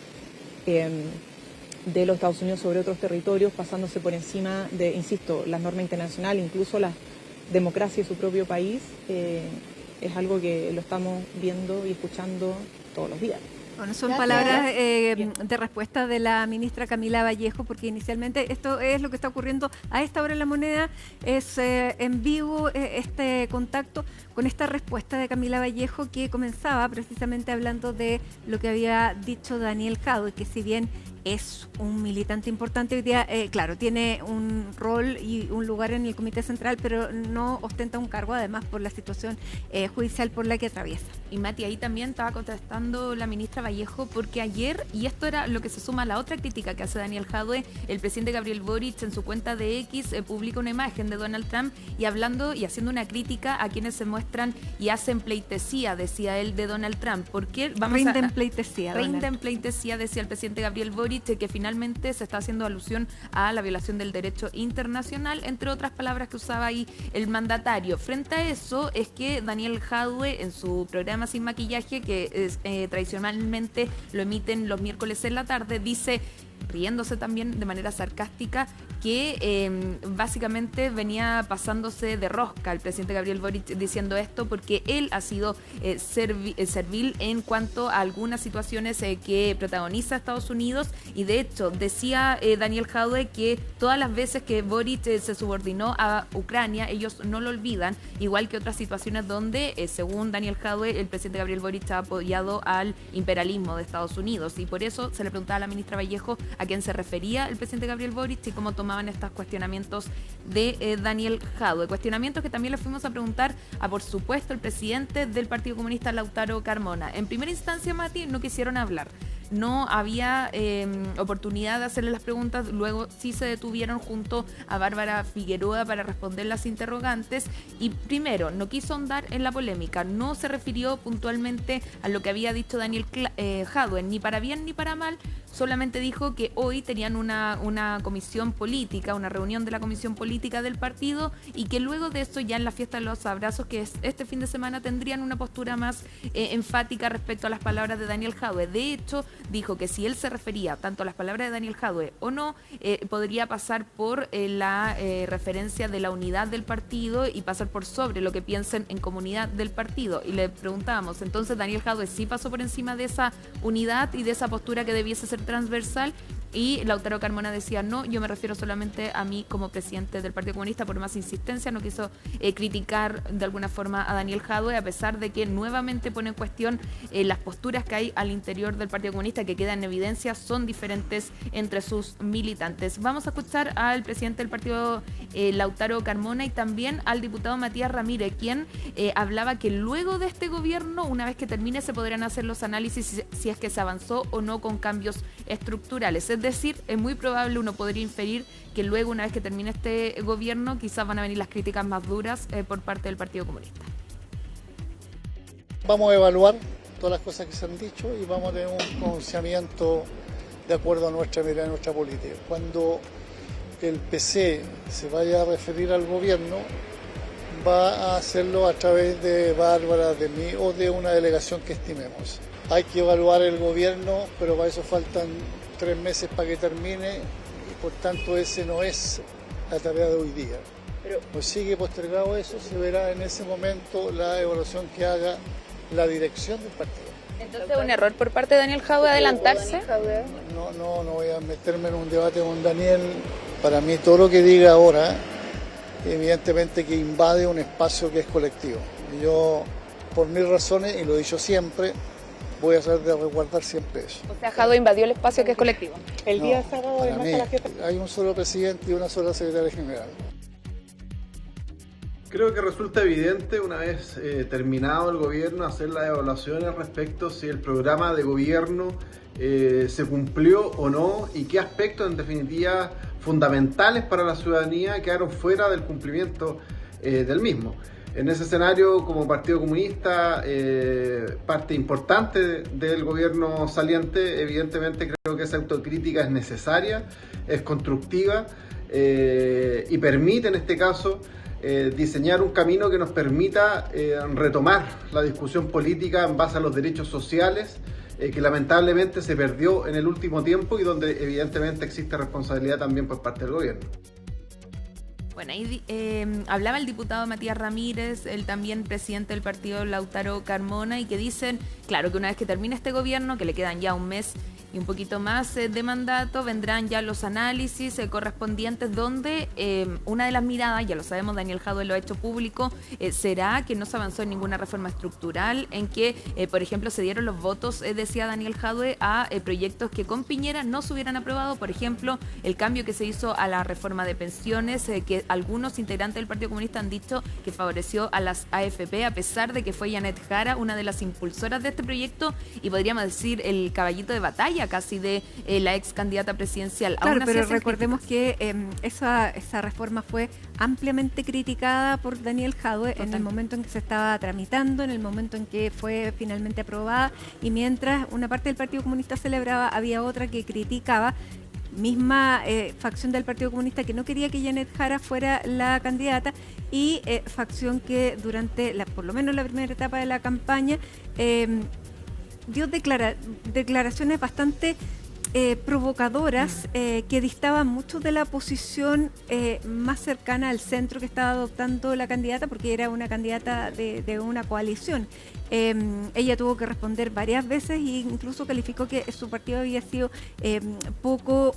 de los Estados Unidos sobre otros territorios, pasándose por encima de, insisto, las normas internacionales, incluso la democracia de su propio país. Es algo que lo estamos viendo y escuchando todos los días. Bueno, son palabras de respuesta de la ministra Camila Vallejo, porque inicialmente esto es lo que está ocurriendo a esta hora en La Moneda, es en vivo este contacto con esta respuesta de Camila Vallejo, que comenzaba precisamente hablando de lo que había dicho Daniel Jadwe, que si bien es un militante importante hoy día, claro, tiene un rol y un lugar en el Comité Central, pero no ostenta un cargo, además por la situación judicial por la que atraviesa. Y Mati, ahí también estaba contestando la ministra Vallejo, porque ayer, y esto era lo que se suma a la otra crítica que hace Daniel Jadwe, el presidente Gabriel Boric en su cuenta de X publica una imagen de Donald Trump y hablando y haciendo una crítica a quienes se muestran y hacen pleitesía, decía él, de Donald Trump. ¿Por qué? Rinden pleitesía, decía el presidente Gabriel Boric, que finalmente se está haciendo alusión a la violación del derecho internacional, entre otras palabras que usaba ahí el mandatario. Frente a eso es que Daniel Jadwe, en su programa Sin Maquillaje, que tradicionalmente lo emiten los miércoles en la tarde, dice, riéndose también de manera sarcástica, que básicamente venía pasándose de rosca el presidente Gabriel Boric diciendo esto porque él ha sido servil en cuanto a algunas situaciones que protagoniza Estados Unidos, y de hecho decía Daniel Jadwe que todas las veces que Boric se subordinó a Ucrania, ellos no lo olvidan, igual que otras situaciones donde, según Daniel Jadwe, el presidente Gabriel Boric ha apoyado al imperialismo de Estados Unidos, y por eso se le preguntaba a la ministra Vallejo a quién se refería el presidente Gabriel Boric y cómo tomaban estos cuestionamientos de Daniel Jadwe. Cuestionamientos que también le fuimos a preguntar a, por supuesto, el presidente del Partido Comunista, Lautaro Carmona. En primera instancia, Mati, no quisieron hablar. No había oportunidad de hacerle las preguntas, luego sí se detuvieron junto a Bárbara Figueroa para responder las interrogantes, y primero no quiso ahondar en la polémica, no se refirió puntualmente a lo que había dicho Daniel Jadwe, ni para bien ni para mal, solamente dijo que hoy tenían una comisión política, una reunión de la comisión política del partido, y que luego de eso, ya en la fiesta de los abrazos, que es este fin de semana, tendrían una postura más enfática respecto a las palabras de Daniel Jadwe. De hecho, dijo que si él se refería tanto a las palabras de Daniel Jadwe o no, podría pasar por la referencia de la unidad del partido y pasar por sobre lo que piensen en comunidad del partido. Y le preguntábamos, entonces Daniel Jadwe sí pasó por encima de esa unidad y de esa postura que debiese ser transversal, y Lautaro Carmona decía, no, yo me refiero solamente a mí como presidente del Partido Comunista. Por más insistencia no quiso criticar de alguna forma a Daniel Jadwe, a pesar de que nuevamente pone en cuestión las posturas que hay al interior del Partido Comunista, que quedan en evidencia, son diferentes entre sus militantes. Vamos a escuchar al presidente del partido, Lautaro Carmona, y también al diputado Matías Ramírez, quien hablaba que luego de este gobierno, una vez que termine, se podrán hacer los análisis si es que se avanzó o no con cambios estructurales. Es decir, es muy probable, uno podría inferir, que luego, una vez que termine este gobierno, quizás van a venir las críticas más duras por parte del Partido Comunista. Vamos a evaluar todas las cosas que se han dicho y vamos a tener un pronunciamiento de acuerdo a nuestra mirada y nuestra política. Cuando el PC se vaya a referir al gobierno, va a hacerlo a través de Bárbara, de mí o de una delegación que estimemos. Hay que evaluar el gobierno, pero para eso faltan 3 meses para que termine, y por tanto ese no es la tarea de hoy día. Pues sigue postergado eso, se verá en ese momento la evaluación que haga la dirección del partido. Entonces, ¿un error por parte de Daniel Jadwe adelantarse? No voy a meterme en un debate con Daniel. Para mí todo lo que diga ahora evidentemente que invade un espacio que es colectivo. Y yo, por mis razones, y lo he dicho siempre, voy a tratar de resguardar siempre eso. O sea, Jadwe invadió el espacio que es colectivo. El día sábado para además mí, a la fiesta. hay un solo presidente y una sola secretaria general. Creo que resulta evidente, una vez terminado el gobierno, hacer las evaluaciones respecto si el programa de gobierno se cumplió o no y qué aspectos en definitiva fundamentales para la ciudadanía quedaron fuera del cumplimiento del mismo. En ese escenario, como Partido Comunista, parte importante del gobierno saliente, evidentemente creo que esa autocrítica es necesaria, es constructiva y permite en este caso diseñar un camino que nos permita retomar la discusión política en base a los derechos sociales que lamentablemente se perdió en el último tiempo y donde evidentemente existe responsabilidad también por parte del gobierno. Bueno, ahí hablaba el diputado Matías Ramírez, el también presidente del partido Lautaro Carmona, y que dicen, claro, que una vez que termine este gobierno, que le quedan ya un mes y un poquito más de mandato, vendrán ya los análisis correspondientes donde una de las miradas, ya lo sabemos, Daniel Jadwe lo ha hecho público, será que no se avanzó en ninguna reforma estructural, en que, por ejemplo, se dieron los votos, decía Daniel Jadwe, a proyectos que con Piñera no se hubieran aprobado, por ejemplo, el cambio que se hizo a la reforma de pensiones, que algunos integrantes del Partido Comunista han dicho que favoreció a las AFP, a pesar de que fue Janet Jara una de las impulsoras de este proyecto y podríamos decir el caballito de batalla casi de la ex candidata presidencial. Claro, pero recordemos que esa reforma fue ampliamente criticada por Daniel Jadwe en el momento en que se estaba tramitando, en el momento en que fue finalmente aprobada, y mientras una parte del Partido Comunista celebraba, había otra que criticaba. Misma facción del Partido Comunista que no quería que Janet Jara fuera la candidata y facción que durante por lo menos la primera etapa de la campaña dio declaraciones bastante provocadoras que distaban mucho de la posición más cercana al centro que estaba adoptando la candidata, porque era una candidata de una coalición. Ella tuvo que responder varias veces e incluso calificó que su partido había sido poco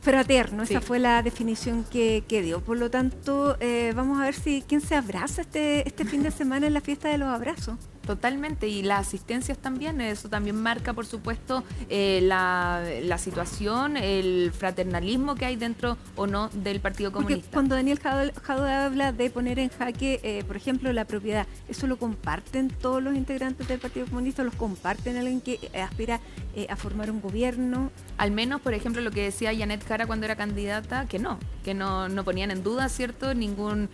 fraterno. Esa fue la definición que dio. Por lo tanto, vamos a ver quién se abraza este fin de semana en la fiesta de los abrazos. Totalmente, y las asistencias también, eso también marca, por supuesto, la situación, el fraternalismo que hay dentro o no del Partido Comunista. Porque cuando Daniel Jadwe habla de poner en jaque, por ejemplo, la propiedad, ¿eso lo comparten todos los integrantes del Partido Comunista? ¿Los comparten alguien que aspira a formar un gobierno? Al menos, por ejemplo, lo que decía Janet Jara cuando era candidata, que no ponían en duda, ¿cierto?, ningún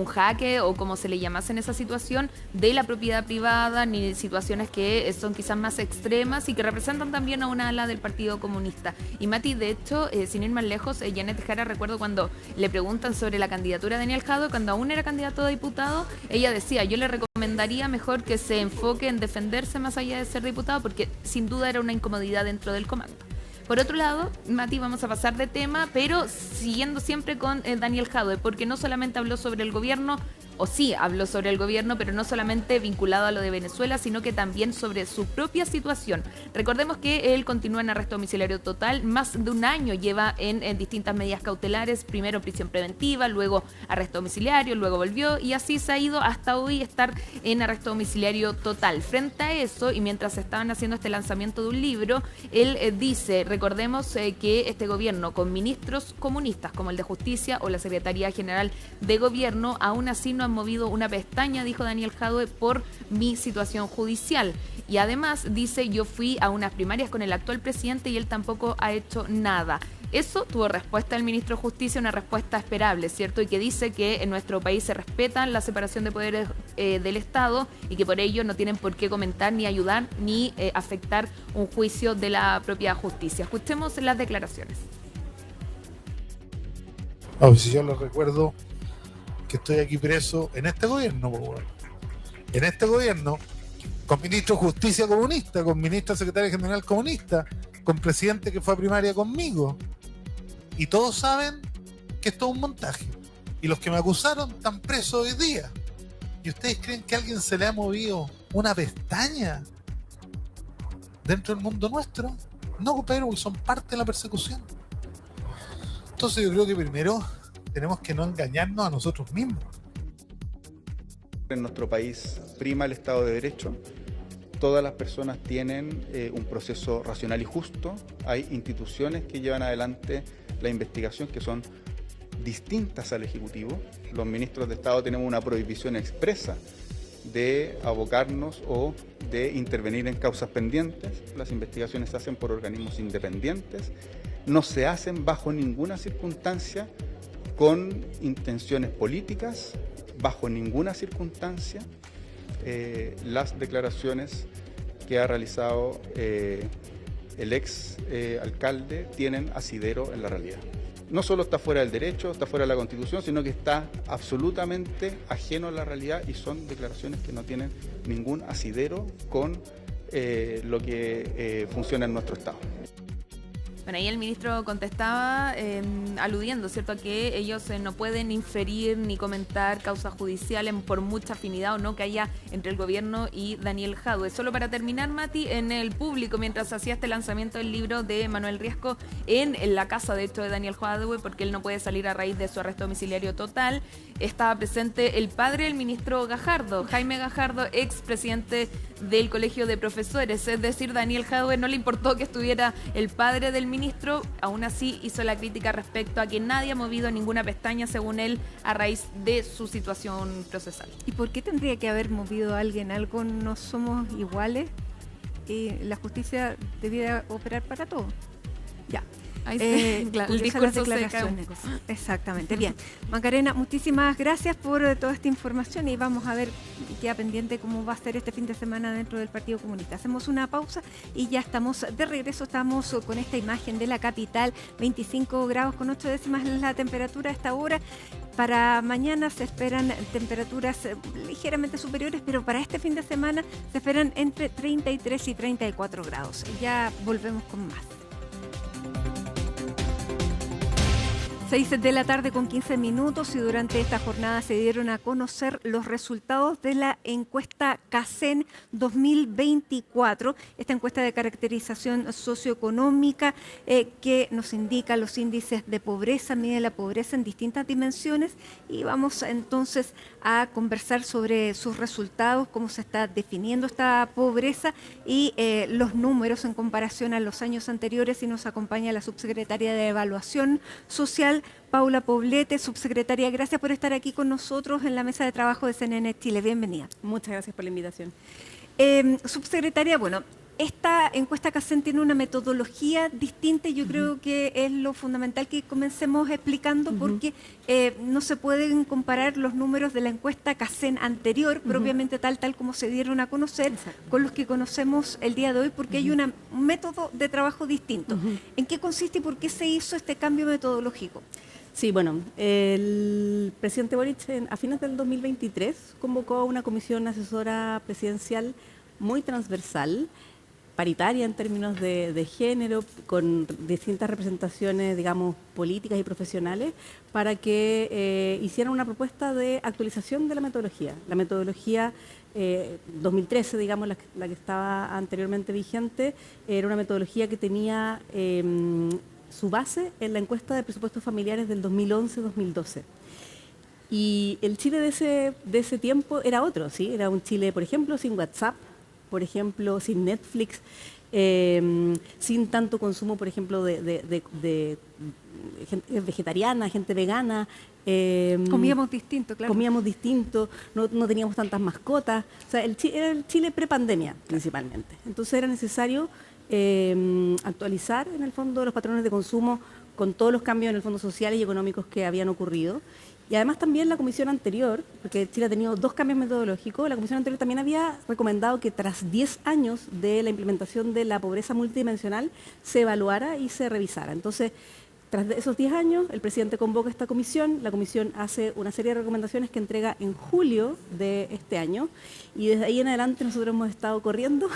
jaque o como se le llamase en esa situación de la propiedad privada, ni situaciones que son quizás más extremas y que representan también a una ala del Partido Comunista. Y Mati, de hecho, sin ir más lejos, Janet Jara, recuerdo cuando le preguntan sobre la candidatura de Daniel Jadwe, cuando aún era candidato a diputado, ella decía, yo le recomendaría mejor que se enfoque en defenderse más allá de ser diputado, porque sin duda era una incomodidad dentro del comando. Por otro lado, Mati, vamos a pasar de tema, pero siguiendo siempre con Daniel Jadwe, porque no solamente habló sobre el gobierno, o sí habló sobre el gobierno, pero no solamente vinculado a lo de Venezuela, sino que también sobre su propia situación. Recordemos que él continúa en arresto domiciliario total, más de un año lleva en distintas medidas cautelares, primero prisión preventiva, luego arresto domiciliario, luego volvió y así se ha ido hasta hoy estar en arresto domiciliario total. Frente a eso, y mientras estaban haciendo este lanzamiento de un libro, él dice, recordemos que este gobierno con ministros comunistas como el de Justicia o la Secretaría General de Gobierno, aún así no han movido una pestaña, dijo Daniel Jadwe, por mi situación judicial. Y además dice, yo fui a unas primarias con el actual presidente y él tampoco ha hecho nada. Eso tuvo respuesta del ministro de Justicia, una respuesta esperable, ¿cierto? Y que dice que en nuestro país se respeta la separación de poderes del Estado y que por ello no tienen por qué comentar, ni ayudar, ni afectar un juicio de la propia justicia. Escuchemos las declaraciones. Si yo les recuerdo que estoy aquí preso en este gobierno, con ministro de Justicia comunista, con ministra secretaria general comunista, con presidente que fue a primaria conmigo, y todos saben que esto es un montaje, y los que me acusaron están presos hoy día. ¿Y ustedes creen que a alguien se le ha movido una pestaña dentro del mundo nuestro? No, pero son parte de la persecución. Entonces yo creo que primero tenemos que no engañarnos a nosotros mismos. En nuestro país prima el Estado de Derecho. Todas las personas tienen un proceso racional y justo. Hay instituciones que llevan adelante la investigación que son distintas al Ejecutivo. Los ministros de Estado tenemos una prohibición expresa de abocarnos o de intervenir en causas pendientes. Las investigaciones se hacen por organismos independientes. No se hacen bajo ninguna circunstancia con intenciones políticas, bajo ninguna circunstancia. Las declaraciones que ha realizado el ex alcalde tienen asidero en la realidad. No solo está fuera del derecho, está fuera de la Constitución, sino que está absolutamente ajeno a la realidad y son declaraciones que no tienen ningún asidero con lo que funciona en nuestro Estado. Bueno, ahí el ministro contestaba aludiendo, ¿cierto?, a que ellos no pueden inferir ni comentar causas judiciales por mucha afinidad o no que haya entre el gobierno y Daniel Jadwe. Solo para terminar, Mati, en el público, mientras hacía este lanzamiento del libro de Manuel Riesco en la casa, de hecho, de Daniel Jadwe, porque él no puede salir a raíz de su arresto domiciliario total, estaba presente el padre del ministro Gajardo, Jaime Gajardo, ex presidente del Colegio de Profesores. Es decir, Daniel Jadwe no le importó que estuviera el padre del ministro, aún así hizo la crítica respecto a que nadie ha movido ninguna pestaña, según él, a raíz de su situación procesal. ¿Y por qué tendría que haber movido a alguien? ¿Algo no somos iguales? La justicia debiera operar para todo. Ya. Ahí sí, claro, el discurso se cae un poco. Exactamente. Bien. Macarena, muchísimas gracias por toda esta información y vamos a ver, queda pendiente cómo va a ser este fin de semana dentro del Partido Comunista. Hacemos una pausa y ya estamos de regreso. Estamos con esta imagen de la capital, 25 grados con 8 décimas la temperatura a esta hora. Para mañana se esperan temperaturas ligeramente superiores, pero para este fin de semana se esperan entre 33 y 34 grados. Ya volvemos con más. 6 de la tarde con 15 minutos y durante esta jornada se dieron a conocer los resultados de la encuesta CACEN 2024, esta encuesta de caracterización socioeconómica que nos indica los índices de pobreza, mide la pobreza en distintas dimensiones y vamos entonces a conversar sobre sus resultados, cómo se está definiendo esta pobreza y los números en comparación a los años anteriores y nos acompaña la subsecretaria de Evaluación Social, Paula Poblete. Subsecretaria, gracias por estar aquí con nosotros en la mesa de trabajo de CNN Chile. Bienvenida. Muchas gracias por la invitación. Subsecretaria, bueno, esta encuesta CACEN tiene una metodología distinta y yo creo que es lo fundamental que comencemos explicando porque no se pueden comparar los números de la encuesta CACEN anterior, propiamente tal como se dieron a conocer, con los que conocemos el día de hoy, porque hay un método de trabajo distinto. ¿En qué consiste y por qué se hizo este cambio metodológico? Sí, bueno, el presidente Boric a fines del 2023 convocó a una comisión asesora presidencial muy transversal, paritaria en términos de género, con distintas representaciones, digamos, políticas y profesionales, para que hicieran una propuesta de actualización de la metodología. La metodología 2013, digamos, la que estaba anteriormente vigente, era una metodología que tenía su base en la encuesta de presupuestos familiares del 2011-2012. Y el Chile de ese tiempo era otro, ¿sí? Era un Chile, por ejemplo, sin WhatsApp, por ejemplo, sin Netflix, sin tanto consumo, por ejemplo, de gente vegetariana, gente vegana. Comíamos distinto, claro. Comíamos distinto, no teníamos tantas mascotas. O sea, era el Chile prepandemia, principalmente. Entonces era necesario actualizar, en el fondo, los patrones de consumo con todos los cambios, en el fondo, sociales y económicos que habían ocurrido. Y además también la comisión anterior, porque Chile ha tenido 2 cambios metodológicos, la comisión anterior también había recomendado que tras 10 años de la implementación de la pobreza multidimensional se evaluara y se revisara. Entonces, tras esos 10 años, el presidente convoca esta comisión, la comisión hace una serie de recomendaciones que entrega en julio de este año y desde ahí en adelante nosotros hemos estado corriendo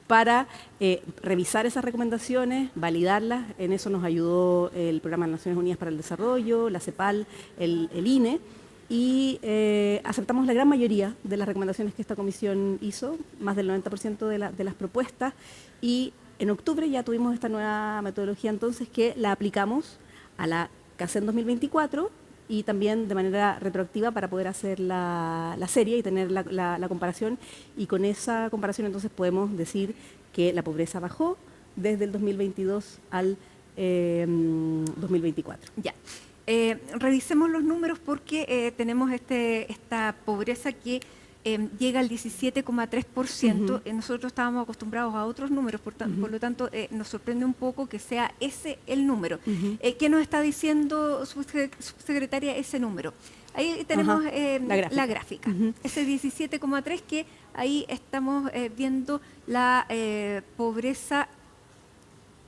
para revisar esas recomendaciones, validarlas. En eso nos ayudó el Programa de Naciones Unidas para el Desarrollo, la CEPAL, el INE, y aceptamos la gran mayoría de las recomendaciones que esta comisión hizo, más del 90% de las propuestas, y en octubre ya tuvimos esta nueva metodología entonces que la aplicamos a la CACEN 2024 y también de manera retroactiva para poder hacer la serie y tener la comparación, y con esa comparación entonces podemos decir que la pobreza bajó desde el 2022 al 2024. Ya. Revisemos los números porque tenemos esta pobreza que llega al 17,3%. Nosotros estábamos acostumbrados a otros números, por lo tanto nos sorprende un poco que sea ese el número. ¿Qué nos está diciendo subsecretaria ese número? Ahí tenemos la gráfica. Ese 17,3 que ahí estamos viendo la pobreza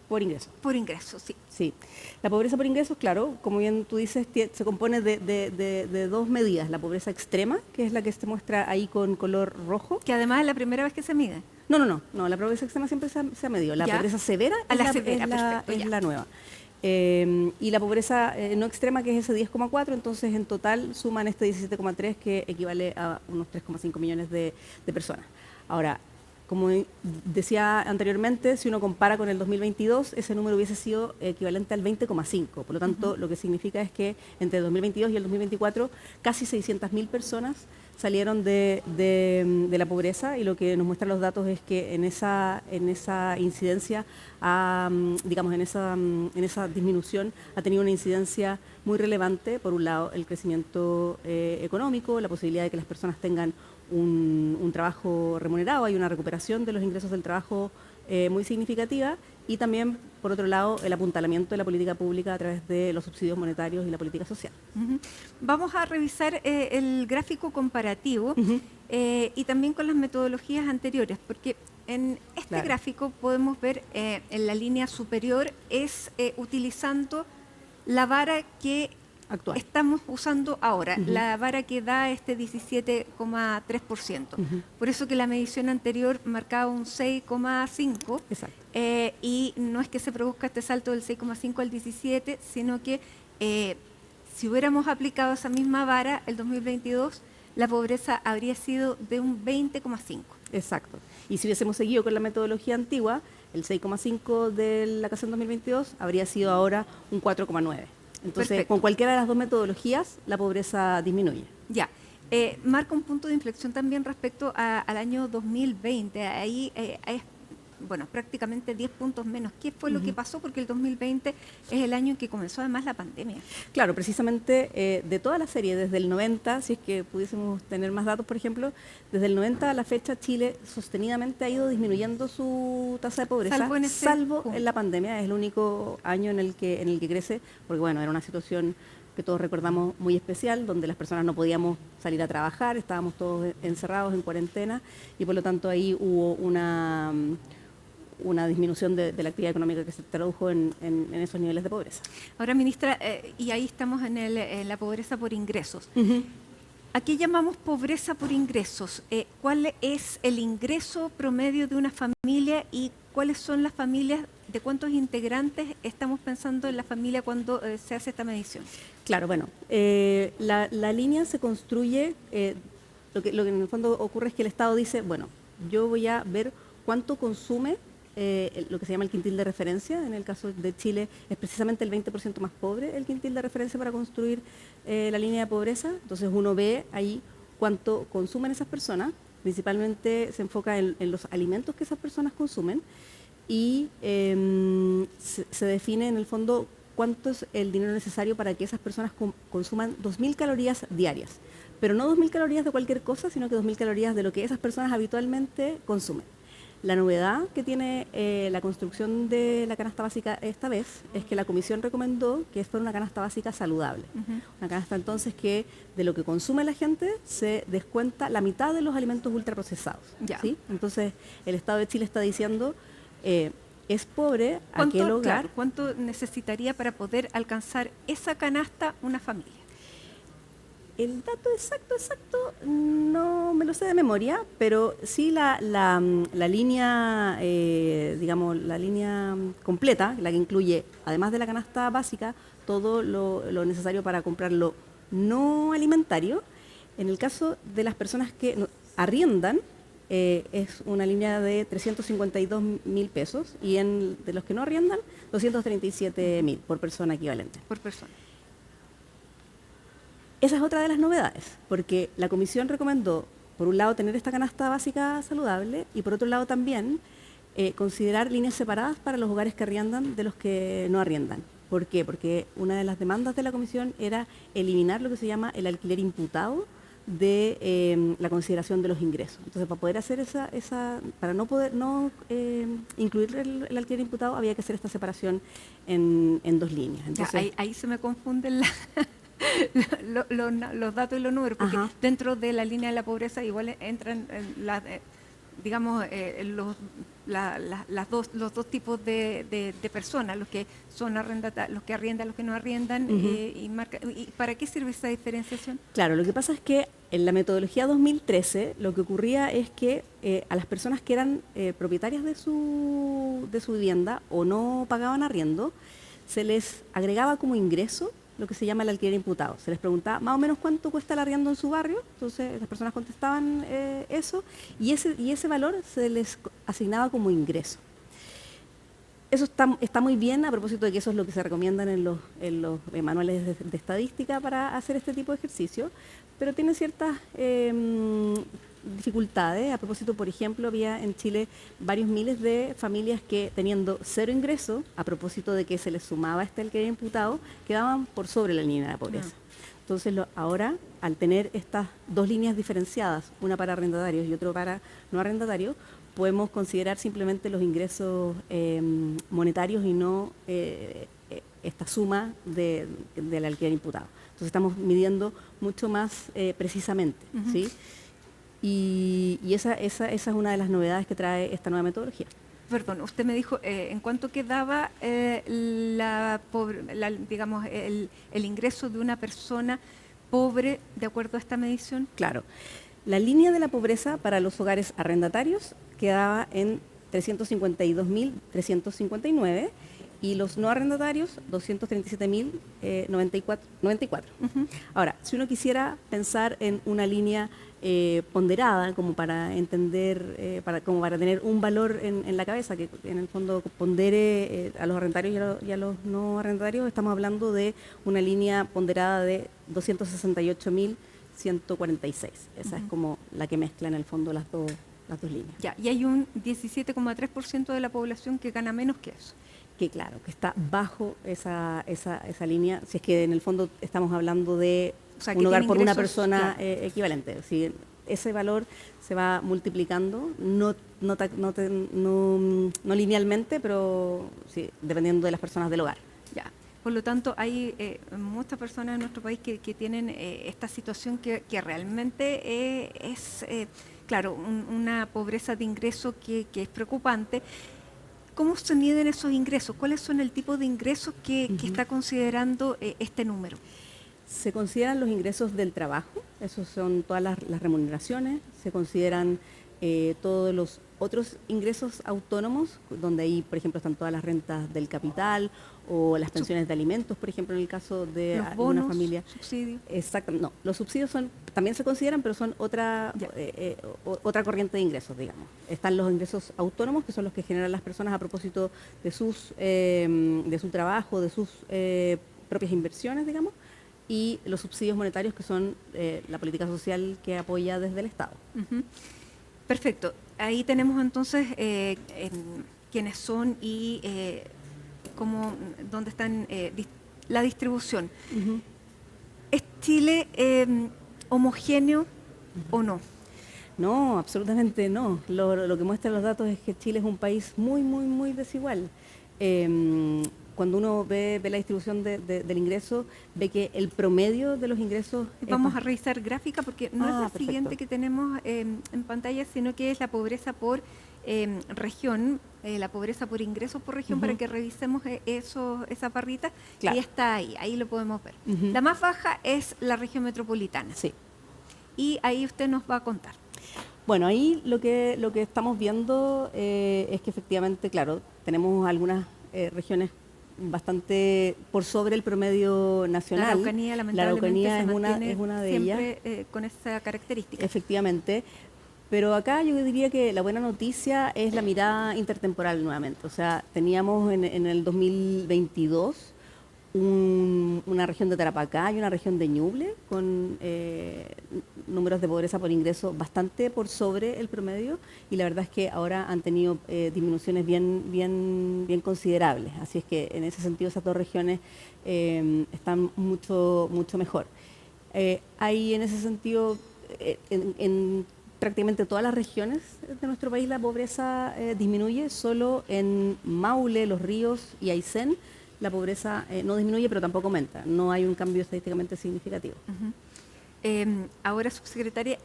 por ingreso. Por ingreso, sí. Sí. La pobreza por ingresos, claro, como bien tú dices, se compone de dos medidas. La pobreza extrema, que es la que se muestra ahí con color rojo. Que además es la primera vez que se mide. No, la pobreza extrema siempre se ha medido. La pobreza severa es la nueva. Y la pobreza no extrema, que es ese 10,4, entonces en total suman este 17,3, que equivale a unos 3,5 millones de personas. Ahora, como decía anteriormente, si uno compara con el 2022, ese número hubiese sido equivalente al 20,5. Por lo tanto, lo que significa es que entre el 2022 y el 2024, casi 600.000 personas salieron de la pobreza, y lo que nos muestran los datos es que en esa incidencia, digamos, en esa disminución ha tenido una incidencia muy relevante. Por un lado, el crecimiento económico, la posibilidad de que las personas tengan un trabajo remunerado, hay una recuperación de los ingresos del trabajo muy significativa, y también, por otro lado, el apuntalamiento de la política pública a través de los subsidios monetarios y la política social. Vamos a revisar el gráfico comparativo y también con las metodologías anteriores, porque en este gráfico podemos ver en la línea superior es utilizando la vara que actual estamos usando ahora, la vara que da este 17,3%. Por eso que la medición anterior marcaba un 6,5. Exacto. Y no es que se produzca este salto del 6,5 al 17, sino que si hubiéramos aplicado esa misma vara el 2022, la pobreza habría sido de un 20,5. Exacto. Y si hubiésemos seguido con la metodología antigua, el 6,5 de la CACEN 2022 habría sido ahora un 4,9. Entonces, perfecto, con cualquiera de las dos metodologías, la pobreza disminuye. Ya. Marca un punto de inflexión también respecto al año 2020. Ahí es, bueno, prácticamente 10 puntos menos. ¿Qué fue lo que pasó? Porque el 2020 es el año en que comenzó además la pandemia. Claro, precisamente de toda la serie, desde el 90, si es que pudiésemos tener más datos, por ejemplo, desde el 90 a la fecha, Chile sostenidamente ha ido disminuyendo su tasa de pobreza, salvo en la pandemia. Es el único año en el que crece, porque bueno, era una situación que todos recordamos muy especial, donde las personas no podíamos salir a trabajar, estábamos todos encerrados en cuarentena, y por lo tanto ahí hubo una disminución de la actividad económica que se tradujo en esos niveles de pobreza. Ahora, ministra, y ahí estamos en la pobreza por ingresos. ¿A qué llamamos pobreza por ingresos? ¿Cuál es el ingreso promedio de una familia y cuáles son las familias, de cuántos integrantes estamos pensando en la familia cuando se hace esta medición? Claro, bueno, la línea se construye, lo que en el fondo ocurre es que el Estado dice, bueno, yo voy a ver cuánto consume lo que se llama el quintil de referencia. En el caso de Chile es precisamente el 20% más pobre el quintil de referencia para construir la línea de pobreza. Entonces uno ve ahí cuánto consumen esas personas, principalmente se enfoca en los alimentos que esas personas consumen, y se define en el fondo cuánto es el dinero necesario para que esas personas consuman 2.000 calorías diarias, pero no 2.000 calorías de cualquier cosa, sino que 2.000 calorías de lo que esas personas habitualmente consumen. La novedad que tiene la construcción de la canasta básica esta vez es que la Comisión recomendó que fuera una canasta básica saludable. Una canasta entonces que de lo que consume la gente se descuenta la mitad de los alimentos ultraprocesados. ¿Sí? Entonces el Estado de Chile está diciendo, es pobre aquel hogar. Claro, ¿cuánto necesitaría para poder alcanzar esa canasta una familia? El dato exacto no me lo sé de memoria, pero sí la línea, digamos, la línea completa, la que incluye, además de la canasta básica, todo lo necesario para comprar lo no alimentario. En el caso de las personas que arriendan, es una línea de 352.000 pesos, y de los que no arriendan, 237.000 por persona equivalente. Por persona. Esa es otra de las novedades, porque la Comisión recomendó, por un lado, tener esta canasta básica saludable y por otro lado también considerar líneas separadas para los hogares que arriendan de los que no arriendan. ¿Por qué? Porque una de las demandas de la Comisión era eliminar lo que se llama el alquiler imputado de la consideración de los ingresos. Entonces, para poder hacer para no poder incluir el alquiler imputado, había que hacer esta separación en dos líneas. Entonces, ahí se me confunden los datos y los números, porque dentro de la línea de la pobreza igual entran los dos tipos de personas, los que son los que arriendan, los que no arriendan, y ¿para qué sirve esa diferenciación? Claro, lo que pasa es que en la metodología 2013 lo que ocurría es que a las personas que eran propietarias de su vivienda o no pagaban arriendo, se les agregaba como ingreso lo que se llama el alquiler imputado. Se les preguntaba más o menos cuánto cuesta el arriendo en su barrio, entonces las personas contestaban eso, y ese valor se les asignaba como ingreso. Eso está muy bien, a propósito de que eso es lo que se recomiendan en los manuales de estadística para hacer este tipo de ejercicio, pero tiene ciertas dificultades. A propósito, por ejemplo, había en Chile varios miles de familias que, teniendo cero ingreso, a propósito de que se les sumaba este alquiler imputado, quedaban por sobre la línea de la pobreza. Entonces, ahora, al tener estas dos líneas diferenciadas, una para arrendatarios y otra para no arrendatarios, podemos considerar simplemente los ingresos monetarios y no esta suma del alquiler imputado. Entonces, estamos midiendo mucho más precisamente, ¿sí? Y esa es una de las novedades que trae esta nueva metodología. Perdón, usted me dijo en cuánto quedaba digamos el ingreso de una persona pobre de acuerdo a esta medición. Claro, la línea de la pobreza para los hogares arrendatarios quedaba en 352.359 y los no arrendatarios 237.094. Ahora, si uno quisiera pensar en una línea ponderada, como para entender, como para tener un valor en la cabeza, que en el fondo pondere a los arrendatarios y a los no arrendatarios, estamos hablando de una línea ponderada de 268.146. Esa es como la que mezcla en el fondo las dos líneas. Ya, y hay un 17,3% de la población que gana menos que eso. Que claro, que está bajo esa línea, si es que en el fondo estamos hablando de un hogar por una persona equivalente. Si ese valor se va multiplicando, no linealmente, pero sí, dependiendo de las personas del hogar. Ya. Por lo tanto, hay muchas personas en nuestro país que tienen esta situación que realmente es, claro, una pobreza de ingreso que es preocupante. ¿Cómo se miden esos ingresos? ¿Cuáles son el tipo de ingresos que está considerando este número? Se consideran los ingresos del trabajo, esos son todas las remuneraciones, se consideran todos los otros ingresos autónomos, donde ahí, por ejemplo, están todas las rentas del capital o las pensiones de alimentos, por ejemplo, en el caso de bonos, una familia. Subsidios. Exacto, no, los subsidios también se consideran, pero son otra corriente de ingresos, digamos. Están los ingresos autónomos, que son los que generan las personas a propósito de su trabajo, de sus propias inversiones, digamos, y los subsidios monetarios, que son la política social que apoya desde el Estado. Perfecto. Ahí tenemos entonces quiénes son y dónde están la distribución. ¿Es Chile homogéneo o no? No, absolutamente no. Lo que muestran los datos es que Chile es un país muy, muy, muy desigual. Cuando uno ve la distribución del ingreso, ve que el promedio de los ingresos... Vamos a revisar gráfica porque no es la perfecto. siguiente que tenemos en pantalla, sino que es la pobreza por región, la pobreza por ingresos por región, para que revisemos esa barrita. Claro. Y está ahí lo podemos ver. La más baja es la región metropolitana. Sí. Y ahí usted nos va a contar. Bueno, ahí lo que estamos viendo es que efectivamente, claro, tenemos algunas regiones bastante por sobre el promedio nacional. La Araucanía, lamentablemente, es una de ellas. Siempre con esa característica. Efectivamente. Pero acá yo diría que la buena noticia es la mirada intertemporal nuevamente. O sea, teníamos en el 2022 una región de Tarapacá y una región de Ñuble con números de pobreza por ingreso bastante por sobre el promedio, y la verdad es que ahora han tenido disminuciones bien considerables. Así es que en ese sentido esas dos regiones están mucho mejor. Hay en ese sentido en prácticamente todas las regiones de nuestro país la pobreza disminuye. Solo en Maule, Los Ríos y Aysén la pobreza no disminuye, pero tampoco aumenta. No hay un cambio estadísticamente significativo. Ahora, subsecretaria,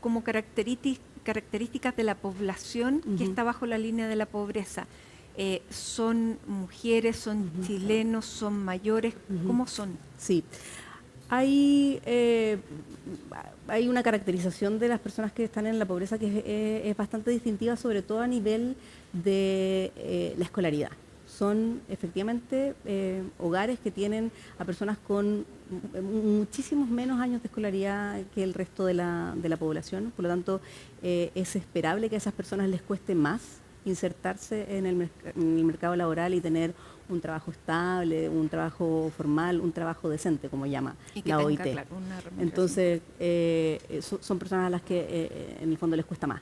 como características de la población que está bajo la línea de la pobreza, ¿son mujeres, son chilenos, son mayores? ¿Cómo son? Sí. Hay una caracterización de las personas que están en la pobreza que es bastante distintiva, sobre todo a nivel de la escolaridad. Son efectivamente hogares que tienen a personas con muchísimos menos años de escolaridad que el resto de la población. Por lo tanto, es esperable que a esas personas les cueste más insertarse en el mercado laboral y tener un trabajo estable, un trabajo formal, un trabajo decente, como llama la OIT. Claro, entonces, son personas a las que en el fondo les cuesta más.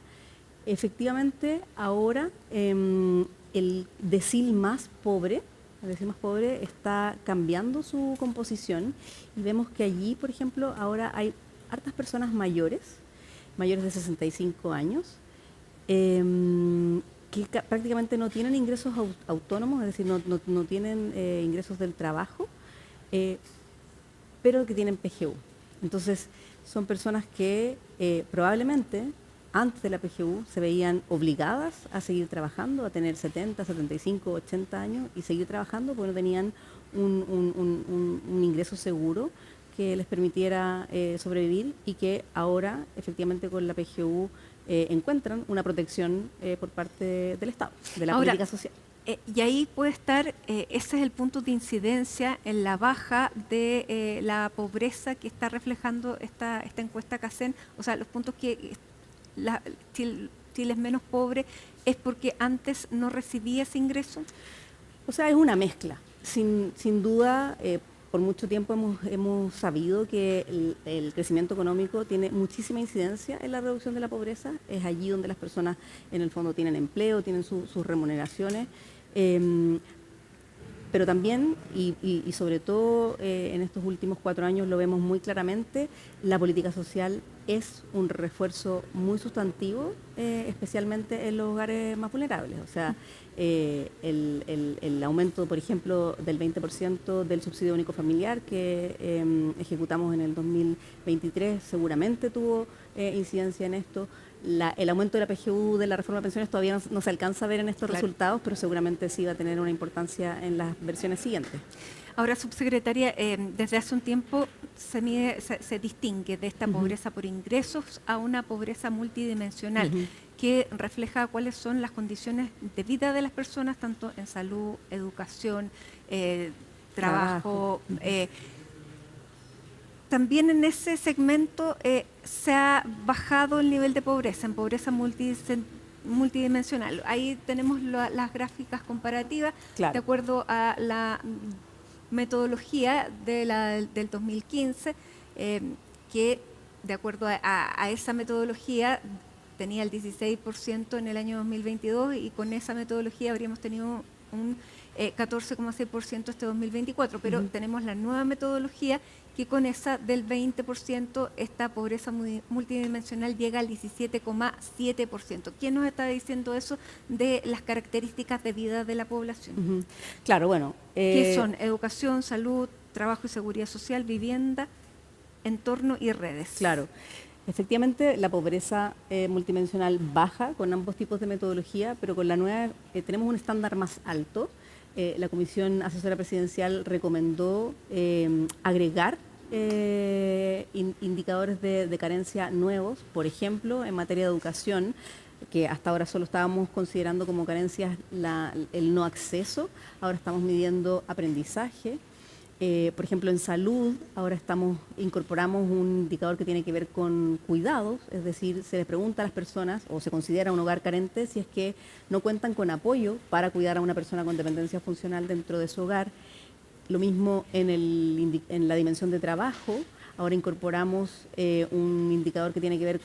Efectivamente, ahora el decil más pobre está cambiando su composición, y vemos que allí, por ejemplo, ahora hay hartas personas mayores de 65 años, que prácticamente no tienen ingresos autónomos, es decir, no tienen ingresos del trabajo, pero que tienen PGU. Entonces, son personas que probablemente antes de la PGU se veían obligadas a seguir trabajando, a tener 70, 75, 80 años y seguir trabajando porque no tenían un ingreso seguro que les permitiera sobrevivir, y que ahora efectivamente con la PGU encuentran una protección por parte del Estado, de la política social. Y ahí puede estar, ese es el punto de incidencia en la baja de la pobreza que está reflejando esta encuesta CACEN. O sea, los puntos que Chile es menos pobre es porque antes no recibía ese ingreso. O sea, es una mezcla. Sin duda, por mucho tiempo hemos sabido que el crecimiento económico tiene muchísima incidencia en la reducción de la pobreza. Es allí donde las personas en el fondo tienen empleo, tienen sus remuneraciones. Pero también, y sobre todo en estos últimos 4 años lo vemos muy claramente, la política social es un refuerzo muy sustantivo, especialmente en los hogares más vulnerables. O sea, el aumento, por ejemplo, del 20% del subsidio único familiar que ejecutamos en el 2023 seguramente tuvo incidencia en esto. El aumento de la PGU de la reforma de pensiones todavía no se alcanza a ver en estos resultados, pero seguramente sí va a tener una importancia en las versiones siguientes. Ahora, subsecretaria, desde hace un tiempo se distingue de esta pobreza por ingresos a una pobreza multidimensional, que refleja cuáles son las condiciones de vida de las personas, tanto en salud, educación, trabajo. También en ese segmento se ha bajado el nivel de pobreza, en pobreza multidimensional. Ahí tenemos las gráficas comparativas, claro, de acuerdo a la metodología del 2015, que de acuerdo a esa metodología tenía el 16% en el año 2022, y con esa metodología habríamos tenido un 14,6% este 2024, pero tenemos la nueva metodología que con esa del 20%, esta pobreza multidimensional llega al 17,7%. ¿Quién nos está diciendo eso de las características de vida de la población? Claro, bueno. ¿Qué son? Educación, salud, trabajo y seguridad social, vivienda, entorno y redes. Claro. Efectivamente, la pobreza multidimensional baja con ambos tipos de metodología, pero con la nueva tenemos un estándar más alto. La Comisión Asesora Presidencial recomendó agregar indicadores de carencia nuevos, por ejemplo, en materia de educación, que hasta ahora solo estábamos considerando como carencias el no acceso, ahora estamos midiendo aprendizaje. Por ejemplo, en salud, ahora incorporamos un indicador que tiene que ver con cuidados, es decir, se les pregunta a las personas, o se considera un hogar carente, si es que no cuentan con apoyo para cuidar a una persona con dependencia funcional dentro de su hogar. Lo mismo en la dimensión de trabajo. Ahora incorporamos un indicador que tiene que ver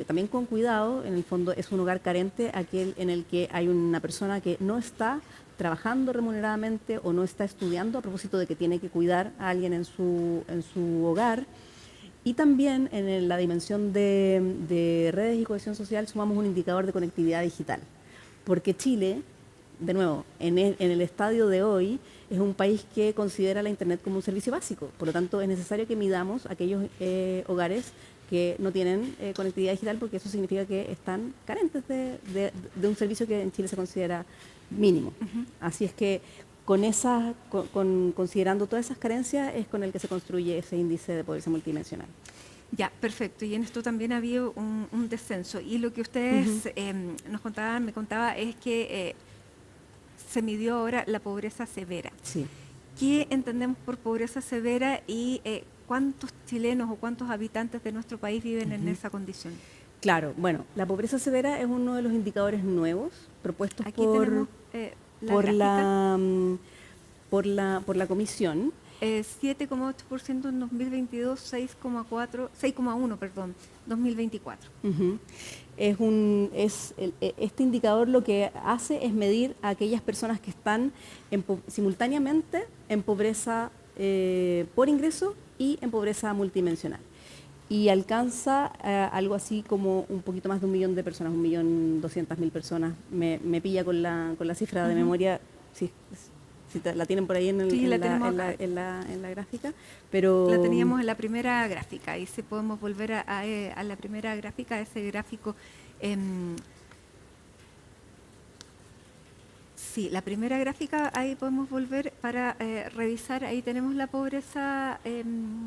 también con cuidado. En el fondo es un hogar carente, aquel en el que hay una persona que no está trabajando remuneradamente o no está estudiando a propósito de que tiene que cuidar a alguien en su hogar. Y también en la dimensión de redes y cohesión social sumamos un indicador de conectividad digital. Porque Chile, de nuevo, en el estadio de hoy, es un país que considera la Internet como un servicio básico. Por lo tanto, es necesario que midamos aquellos hogares que no tienen conectividad digital, porque eso significa que están carentes de un servicio que en Chile se considera mínimo. Así es que considerando todas esas carencias es con el que se construye ese índice de pobreza multidimensional. Ya, perfecto. Y en esto también ha habido un descenso. Y lo que ustedes me contaba es que se midió ahora la pobreza severa. Sí. ¿Qué entendemos por pobreza severa y cuántos chilenos o cuántos habitantes de nuestro país viven en esa condición? Claro, bueno, la pobreza severa es uno de los indicadores nuevos propuestos Aquí tenemos, por la comisión. 7,8% en 2022, 6,1, perdón, 2024. Este indicador lo que hace es medir a aquellas personas que están simultáneamente en pobreza por ingreso y en pobreza multidimensional. Y alcanza algo así como un poquito más de 1 millón de personas, 1.200.000 personas. Me pilla con la cifra de memoria, si la tienen por ahí en la gráfica, pero la teníamos en la primera gráfica, y si podemos volver a la primera gráfica, a ese gráfico. Sí, la primera gráfica, ahí podemos volver para revisar, ahí tenemos la pobreza.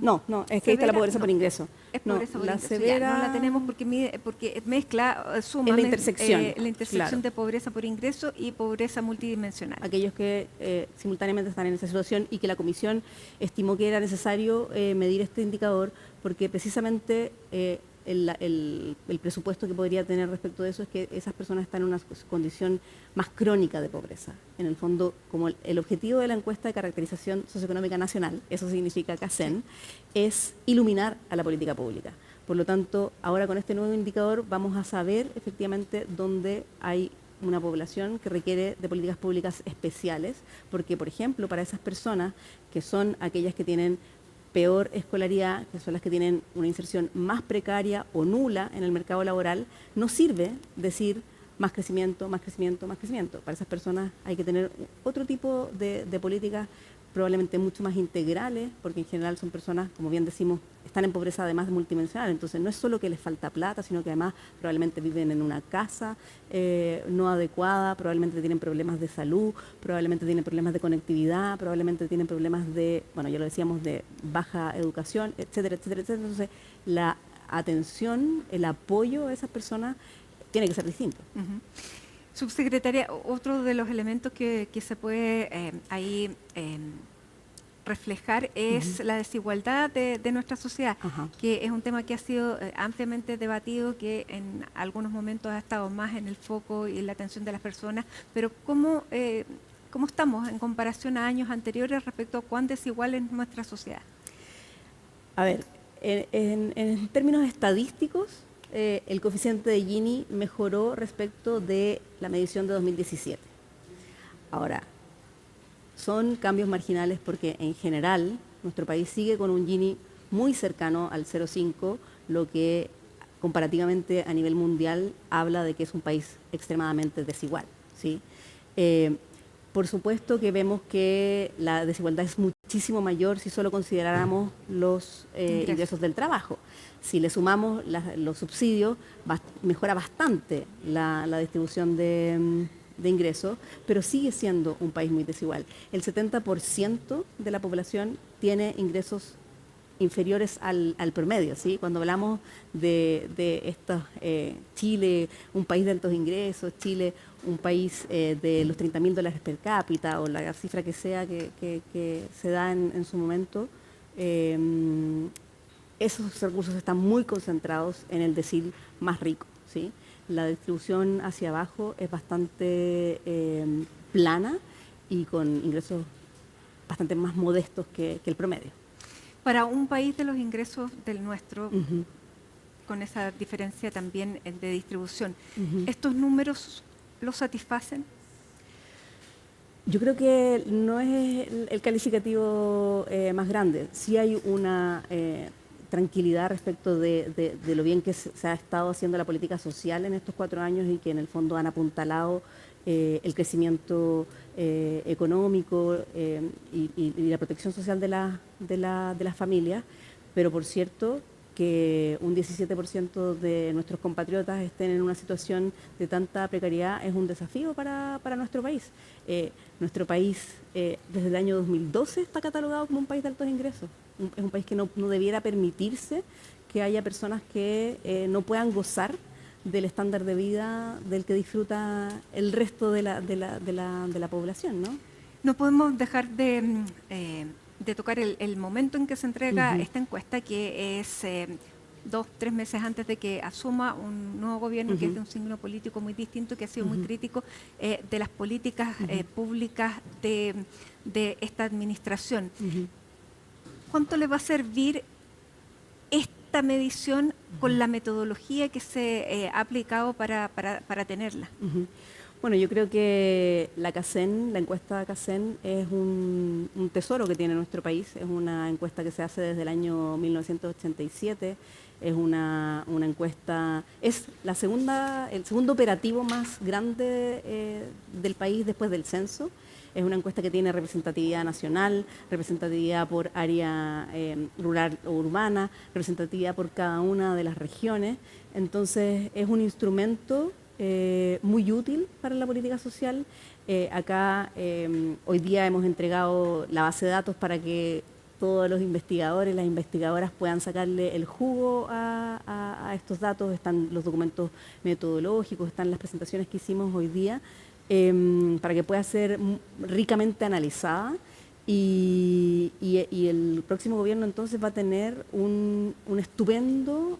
No, es que ahí está la pobreza por ingreso. Es pobreza por ingreso. Severa, ya, no la tenemos porque mezcla, suma en la intersección, la intersección de pobreza por ingreso y pobreza multidimensional. Aquellos que simultáneamente están en esa situación, y que la Comisión estimó que era necesario medir este indicador porque precisamente el presupuesto que podría tener respecto de eso es que esas personas están en una condición más crónica de pobreza. En el fondo, como el objetivo de la encuesta de caracterización socioeconómica nacional, eso significa CACEN, es iluminar a la política pública. Por lo tanto, ahora con este nuevo indicador vamos a saber efectivamente dónde hay una población que requiere de políticas públicas especiales, porque, por ejemplo, para esas personas que son aquellas que tienen peor escolaridad, que son las que tienen una inserción más precaria o nula en el mercado laboral, no sirve decir más crecimiento, más crecimiento, más crecimiento. Para esas personas hay que tener otro tipo de políticas probablemente mucho más integrales, porque en general son personas, como bien decimos, están en pobreza además de multidimensional. Entonces no es solo que les falta plata, sino que además probablemente viven en una casa no adecuada, probablemente tienen problemas de salud, probablemente tienen problemas de conectividad, probablemente tienen problemas de, bueno, ya lo decíamos, de baja educación, etcétera, etcétera, etcétera. Entonces la atención, el apoyo a esas personas tiene que ser distinto. Subsecretaria, otro de los elementos que se puede ahí reflejar es la desigualdad de nuestra sociedad, que es un tema que ha sido ampliamente debatido, que en algunos momentos ha estado más en el foco y en la atención de las personas, pero ¿cómo estamos en comparación a años anteriores respecto a cuán desigual es nuestra sociedad? A ver, en términos estadísticos, el coeficiente de Gini mejoró respecto de la medición de 2017. Ahora, son cambios marginales porque en general nuestro país sigue con un Gini muy cercano al 0,5, lo que comparativamente a nivel mundial habla de que es un país extremadamente desigual, ¿sí? Por supuesto que vemos que la desigualdad es muchísimo mayor si solo consideráramos los ingresos del trabajo. Si le sumamos los subsidios, mejora bastante la distribución de ingresos, pero sigue siendo un país muy desigual. El 70% de la población tiene ingresos inferiores al promedio, ¿sí? Cuando hablamos de estos, Chile, un país de altos ingresos, Chile, un país de los $30.000 per cápita, o la cifra que sea que se da en su momento, esos recursos están muy concentrados en el decil más rico, ¿sí? La distribución hacia abajo es bastante plana y con ingresos bastante más modestos que el promedio. Para un país de los ingresos del nuestro, con esa diferencia también de distribución, ¿estos números los satisfacen? Yo creo que no es el calificativo más grande. Sí hay una tranquilidad respecto de lo bien que se ha estado haciendo la política social en estos 4 años y que en el fondo han apuntalado el crecimiento económico y la protección social de las familias, pero por cierto que un 17% de nuestros compatriotas estén en una situación de tanta precariedad es un desafío para nuestro país. Nuestro país desde el año 2012 está catalogado como un país de altos ingresos. Es un país que no debiera permitirse que haya personas que no puedan gozar del estándar de vida del que disfruta el resto de la población, ¿no? No podemos dejar de tocar el momento en que se entrega esta encuesta, que es 2-3 meses antes de que asuma un nuevo gobierno, que es de un signo político muy distinto, que ha sido muy crítico de las políticas públicas de esta administración. ¿Cuánto le va a servir esta medición con la metodología que se ha aplicado para tenerla? Bueno, yo creo que la CACEN, la encuesta CACEN, es un tesoro que tiene nuestro país. Es una encuesta que se hace desde el año 1987. Es una encuesta, es el segundo operativo más grande del país después del censo. Es una encuesta que tiene representatividad nacional, representatividad por área rural o urbana, representatividad por cada una de las regiones. Entonces, es un instrumento muy útil para la política social. Acá hoy día hemos entregado la base de datos para que todos los investigadores, las investigadoras puedan sacarle el jugo a estos datos. Están los documentos metodológicos, están las presentaciones que hicimos hoy día, para que pueda ser ricamente analizada. Y el próximo gobierno entonces va a tener un estupendo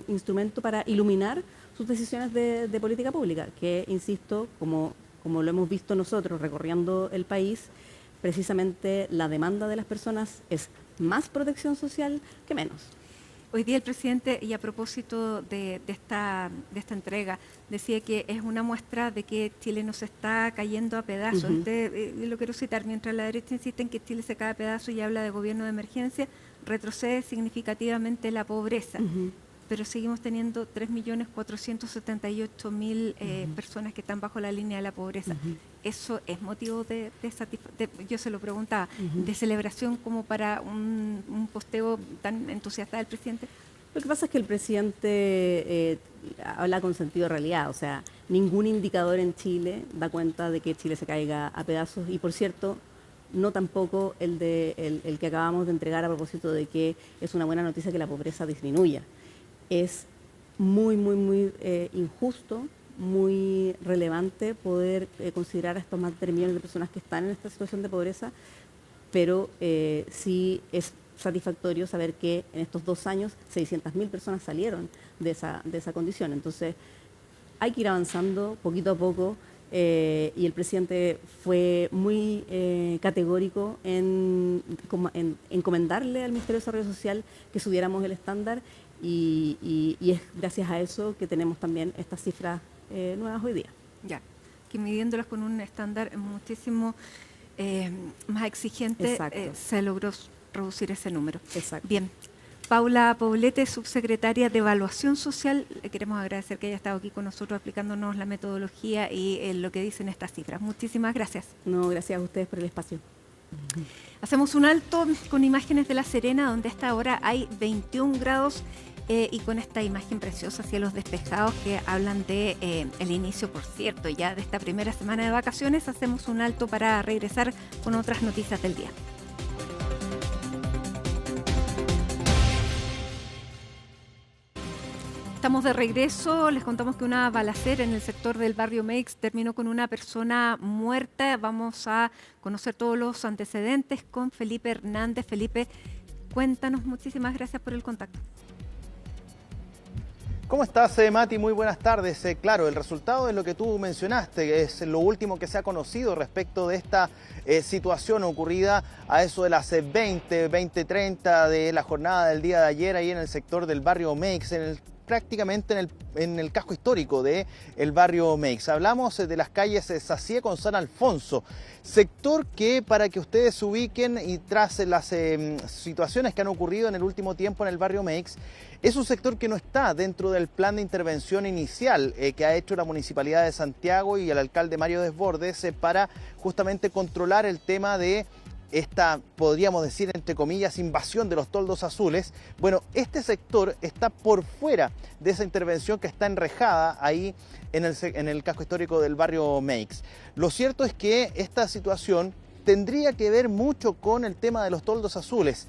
instrumento para iluminar sus decisiones de política pública, que, insisto, como lo hemos visto nosotros recorriendo el país, precisamente la demanda de las personas es más protección social que menos. Hoy día el presidente, y a propósito de esta entrega, decía que es una muestra de que Chile no se está cayendo a pedazos. Lo quiero citar: mientras la derecha insiste en que Chile se cae a pedazos y habla de gobierno de emergencia, retrocede significativamente la pobreza. Pero seguimos teniendo 3.478.000 personas que están bajo la línea de la pobreza. ¿Eso es motivo de yo se lo preguntaba, de celebración como para un posteo tan entusiasta del presidente? Lo que pasa es que el presidente habla con sentido de realidad. O sea, ningún indicador en Chile da cuenta de que Chile se caiga a pedazos. Y, por cierto, no tampoco el que acabamos de entregar a propósito de que es una buena noticia que la pobreza disminuya. Es muy injusto, muy relevante poder considerar a estos más de 3 millones de personas que están en esta situación de pobreza, pero sí es satisfactorio saber que en estos 2 años 600.000 personas salieron de esa condición. Entonces hay que ir avanzando poquito a poco, y el presidente fue muy categórico en encomendarle al Ministerio de Desarrollo Social que subiéramos el estándar. Y es gracias a eso que tenemos también estas cifras nuevas hoy día. Ya, que midiéndolas con un estándar muchísimo más exigente, se logró reducir ese número. Exacto. Bien, Paula Poblete, subsecretaria de Evaluación Social, le queremos agradecer que haya estado aquí con nosotros explicándonos la metodología y lo que dicen estas cifras. Muchísimas gracias. No, gracias a ustedes por el espacio. Hacemos un alto con imágenes de La Serena, donde a esta hora hay 21 grados y con esta imagen preciosa, cielos despejados, que hablan de el inicio, por cierto, ya de esta primera semana de vacaciones. Hacemos un alto para regresar con otras noticias del día. Estamos de regreso. Les contamos que una balacera en el sector del barrio Meix terminó con una persona muerta. Vamos a conocer todos los antecedentes con Felipe Hernández. Felipe, cuéntanos. Muchísimas gracias por el contacto. ¿Cómo estás, Mati? Muy buenas tardes. Claro, el resultado es lo que tú mencionaste, es lo último que se ha conocido respecto de esta situación ocurrida a eso de las 20:30 de la jornada del día de ayer ahí en el sector del barrio Meix, prácticamente en el casco histórico del barrio Meix. Hablamos de las calles Sacié con San Alfonso, sector que, para que ustedes se ubiquen y tras las situaciones que han ocurrido en el último tiempo en el barrio Meix, es un sector que no está dentro del plan de intervención inicial que ha hecho la Municipalidad de Santiago y el alcalde Mario Desbordes para justamente controlar el tema de esta, podríamos decir, entre comillas, invasión de los toldos azules. Bueno, este sector está por fuera de esa intervención que está enrejada ahí en el casco histórico del barrio Meix. Lo cierto es que esta situación tendría que ver mucho con el tema de los toldos azules.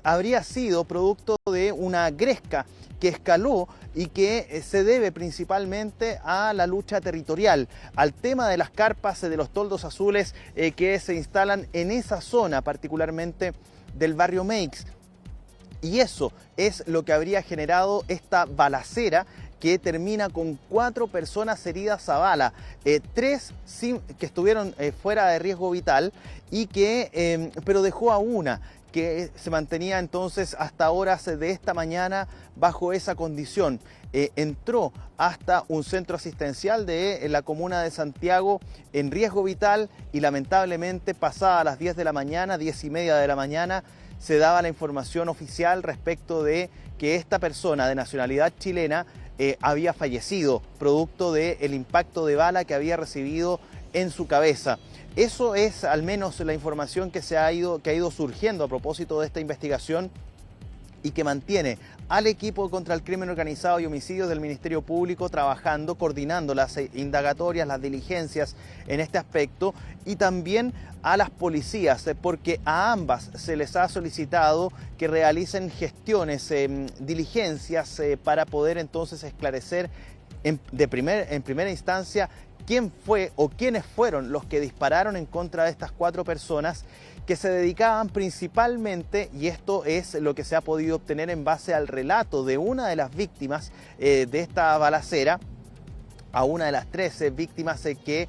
Habría sido producto de una gresca que escaló y que se debe principalmente a la lucha territorial, al tema de las carpas de los toldos azules que se instalan en esa zona, particularmente del barrio Meix. Y eso es lo que habría generado esta balacera que termina con 4 personas heridas a bala, 3 que estuvieron fuera de riesgo vital y pero dejó a una que se mantenía entonces hasta horas de esta mañana bajo esa condición. Entró hasta un centro asistencial de la comuna de Santiago en riesgo vital y lamentablemente pasada las 10 de la mañana, 10:30 de la mañana, se daba la información oficial respecto de que esta persona de nacionalidad chilena había fallecido producto del impacto de bala que había recibido en su cabeza. Eso es al menos la información que ha ido surgiendo a propósito de esta investigación y que mantiene al equipo contra el crimen organizado y homicidios del Ministerio Público trabajando, coordinando las indagatorias, las diligencias en este aspecto, y también a las policías, porque a ambas se les ha solicitado que realicen gestiones, diligencias para poder entonces esclarecer en primera instancia quién fue o quiénes fueron los que dispararon en contra de estas 4 personas que se dedicaban principalmente, y esto es lo que se ha podido obtener en base al relato de una de las víctimas de esta balacera, a una de las 13 víctimas que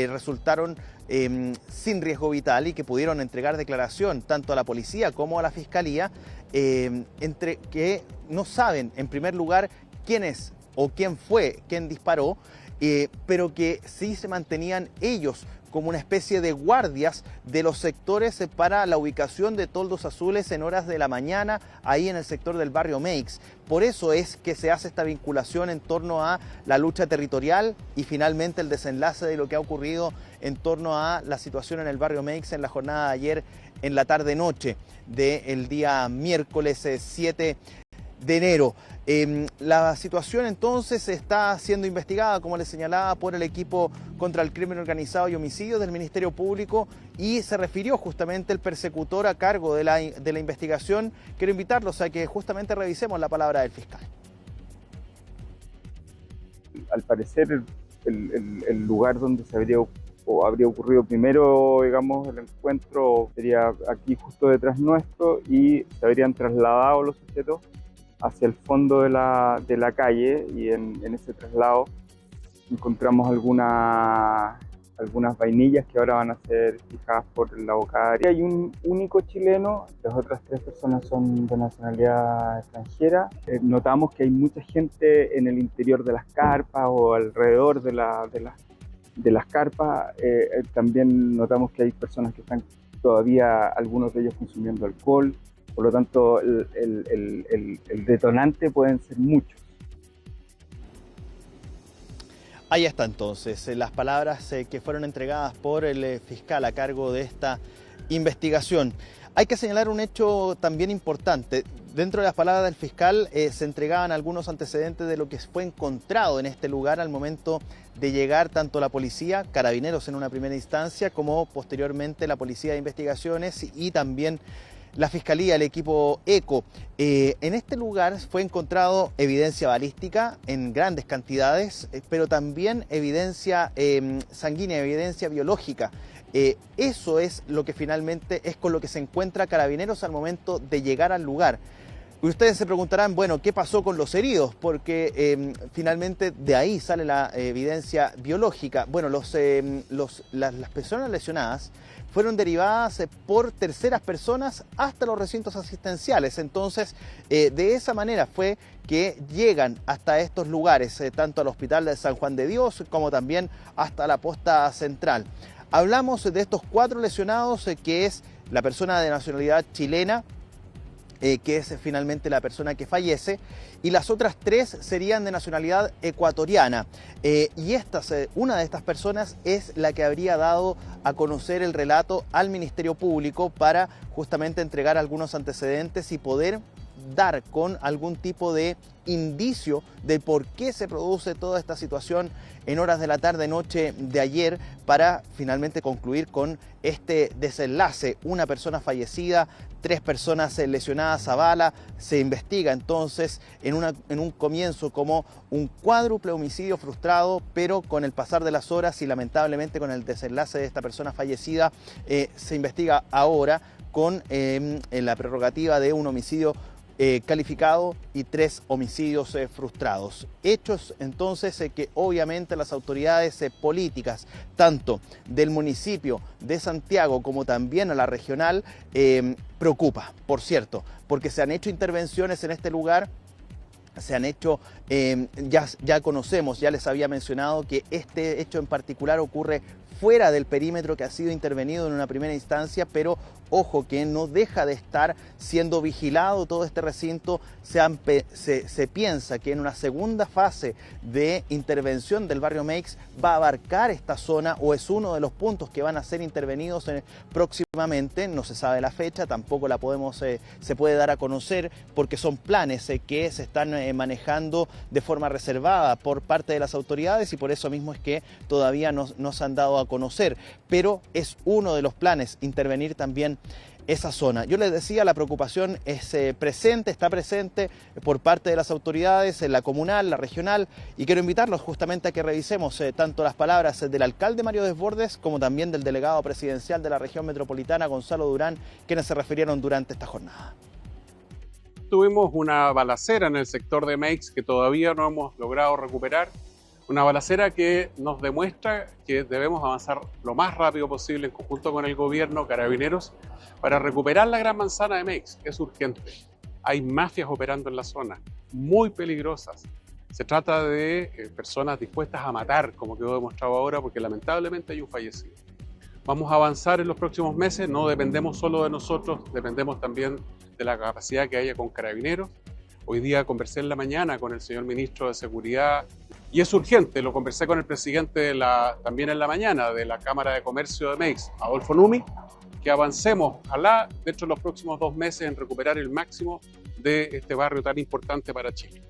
resultaron sin riesgo vital y que pudieron entregar declaración tanto a la policía como a la fiscalía, entre que no saben en primer lugar quién es o quién fue quien disparó, pero que sí se mantenían ellos como una especie de guardias de los sectores para la ubicación de toldos azules en horas de la mañana, ahí en el sector del barrio Meix. Por eso es que se hace esta vinculación en torno a la lucha territorial y finalmente el desenlace de lo que ha ocurrido en torno a la situación en el barrio Meix en la jornada de ayer en la tarde-noche del día miércoles 7 de enero. La situación entonces está siendo investigada, como les señalaba, por el equipo contra el crimen organizado y homicidios del Ministerio Público, y se refirió justamente el persecutor a cargo de la investigación. Quiero invitarlos a que justamente revisemos la palabra del fiscal. Al parecer el lugar donde se habría ocurrido primero, digamos, el encuentro sería aquí justo detrás nuestro, y se habrían trasladado los sujetos hacia el fondo de la calle, y en ese traslado encontramos algunas vainillas que ahora van a ser fijadas por la abogada. Hay un único chileno, las otras 3 personas son de nacionalidad extranjera. Notamos que hay mucha gente en el interior de las carpas o alrededor de las carpas. También notamos que hay personas que están todavía, algunos de ellos consumiendo alcohol. Por lo tanto, el detonante pueden ser muchos. Ahí está entonces las palabras que fueron entregadas por el fiscal a cargo de esta investigación. Hay que señalar un hecho también importante. Dentro de las palabras del fiscal se entregaban algunos antecedentes de lo que fue encontrado en este lugar al momento de llegar tanto la policía, carabineros en una primera instancia, como posteriormente la policía de investigaciones y también la Fiscalía, el equipo ECO. En este lugar fue encontrado evidencia balística en grandes cantidades, pero también evidencia sanguínea, evidencia biológica. Eso es lo que finalmente es con lo que se encuentra Carabineros al momento de llegar al lugar. Ustedes se preguntarán, bueno, ¿qué pasó con los heridos? Porque finalmente de ahí sale la evidencia biológica. Bueno, las personas lesionadas fueron derivadas por terceras personas hasta los recintos asistenciales. Entonces, de esa manera fue que llegan hasta estos lugares, tanto al Hospital de San Juan de Dios como también hasta la posta central. Hablamos de estos 4 lesionados, que es la persona de nacionalidad chilena, que es finalmente la persona que fallece, y las otras 3 serían de nacionalidad ecuatoriana. Y una de estas personas es la que habría dado a conocer el relato al Ministerio Público para justamente entregar algunos antecedentes y poder dar con algún tipo de indicio de por qué se produce toda esta situación en horas de la tarde-noche de ayer, para finalmente concluir con este desenlace. Una persona fallecida, 3 personas lesionadas a bala. Se investiga entonces en un comienzo como un cuádruple homicidio frustrado, pero con el pasar de las horas y lamentablemente con el desenlace de esta persona fallecida, se investiga ahora con la prerrogativa de un homicidio calificado y 3 homicidios frustrados. Hechos entonces que obviamente las autoridades políticas, tanto del municipio de Santiago como también a la regional, preocupa, por cierto, porque se han hecho intervenciones en este lugar. Se han hecho, ya conocemos, ya les había mencionado que este hecho en particular ocurre fuera del perímetro que ha sido intervenido en una primera instancia, pero ojo que no deja de estar siendo vigilado todo este recinto. Se piensa que en una segunda fase de intervención del barrio Meix va a abarcar esta zona, o es uno de los puntos que van a ser intervenidos próximamente. No se sabe la fecha, tampoco la se puede dar a conocer, porque son planes que se están manejando de forma reservada por parte de las autoridades, y por eso mismo es que todavía no se han dado a conocer, pero es uno de los planes intervenir también esa zona. Yo les decía, la preocupación está presente por parte de las autoridades, la comunal, la regional, y quiero invitarlos justamente a que revisemos tanto las palabras del alcalde Mario Desbordes como también del delegado presidencial de la región metropolitana, Gonzalo Durán, quienes se refirieron durante esta jornada. Tuvimos una balacera en el sector de Meix que todavía no hemos logrado recuperar. Una balacera que nos demuestra que debemos avanzar lo más rápido posible en conjunto con el gobierno, Carabineros, para recuperar la Gran Manzana de Meix. Es urgente. Hay mafias operando en la zona, muy peligrosas. Se trata de personas dispuestas a matar, como quedó demostrado ahora, porque lamentablemente hay un fallecido. Vamos a avanzar en los próximos meses, no dependemos solo de nosotros, dependemos también de la capacidad que haya con Carabineros. Hoy día conversé en la mañana con el señor ministro de Seguridad y es urgente, lo conversé con el presidente también en la mañana de la Cámara de Comercio de Meix, Adolfo Numi, que avancemos, ojalá, dentro de los próximos 2 meses en recuperar el máximo de este barrio tan importante para Chile.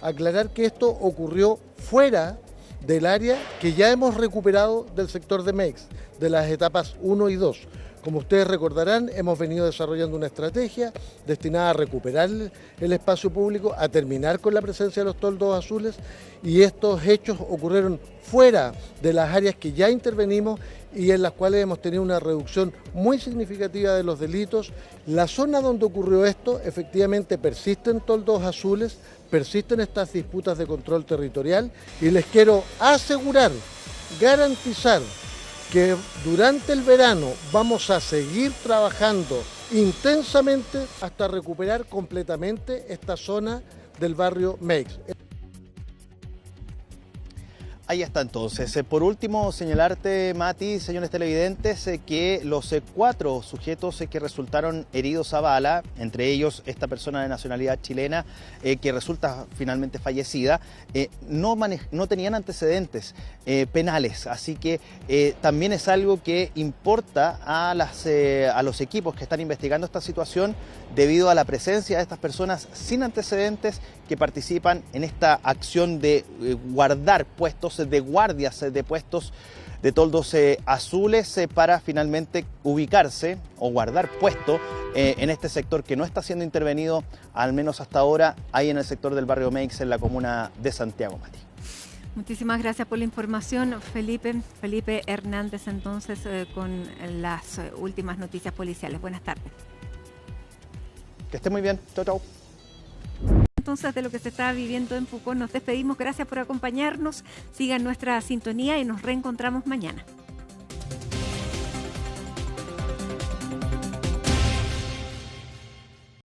Aclarar que esto ocurrió fuera del área que ya hemos recuperado del sector de Meix, de las etapas 1 y 2. Como ustedes recordarán, hemos venido desarrollando una estrategia destinada a recuperar el espacio público, a terminar con la presencia de los toldos azules, y estos hechos ocurrieron fuera de las áreas que ya intervenimos y en las cuales hemos tenido una reducción muy significativa de los delitos. La zona donde ocurrió esto, efectivamente persisten toldos azules, persisten estas disputas de control territorial, y les quiero asegurar, garantizar, que durante el verano vamos a seguir trabajando intensamente hasta recuperar completamente esta zona del barrio Meix. Ahí está entonces. Por último, señalarte, Mati, señores televidentes, que los 4 sujetos que resultaron heridos a bala, entre ellos esta persona de nacionalidad chilena que resulta finalmente fallecida, no tenían antecedentes penales, así que también es algo que importa a los equipos que están investigando esta situación, debido a la presencia de estas personas sin antecedentes que participan en esta acción de guardar puestos, de guardias de puestos de toldos azules para finalmente ubicarse o guardar puesto en este sector que no está siendo intervenido, al menos hasta ahora, ahí en el sector del barrio Meix, en la comuna de Santiago, Mati. Muchísimas gracias por la información, Felipe Hernández, entonces con las últimas noticias policiales. Buenas tardes. Que esté muy bien. Chau, chau. Entonces, de lo que se está viviendo en Pucón, nos despedimos. Gracias por acompañarnos. Sigan nuestra sintonía y nos reencontramos mañana.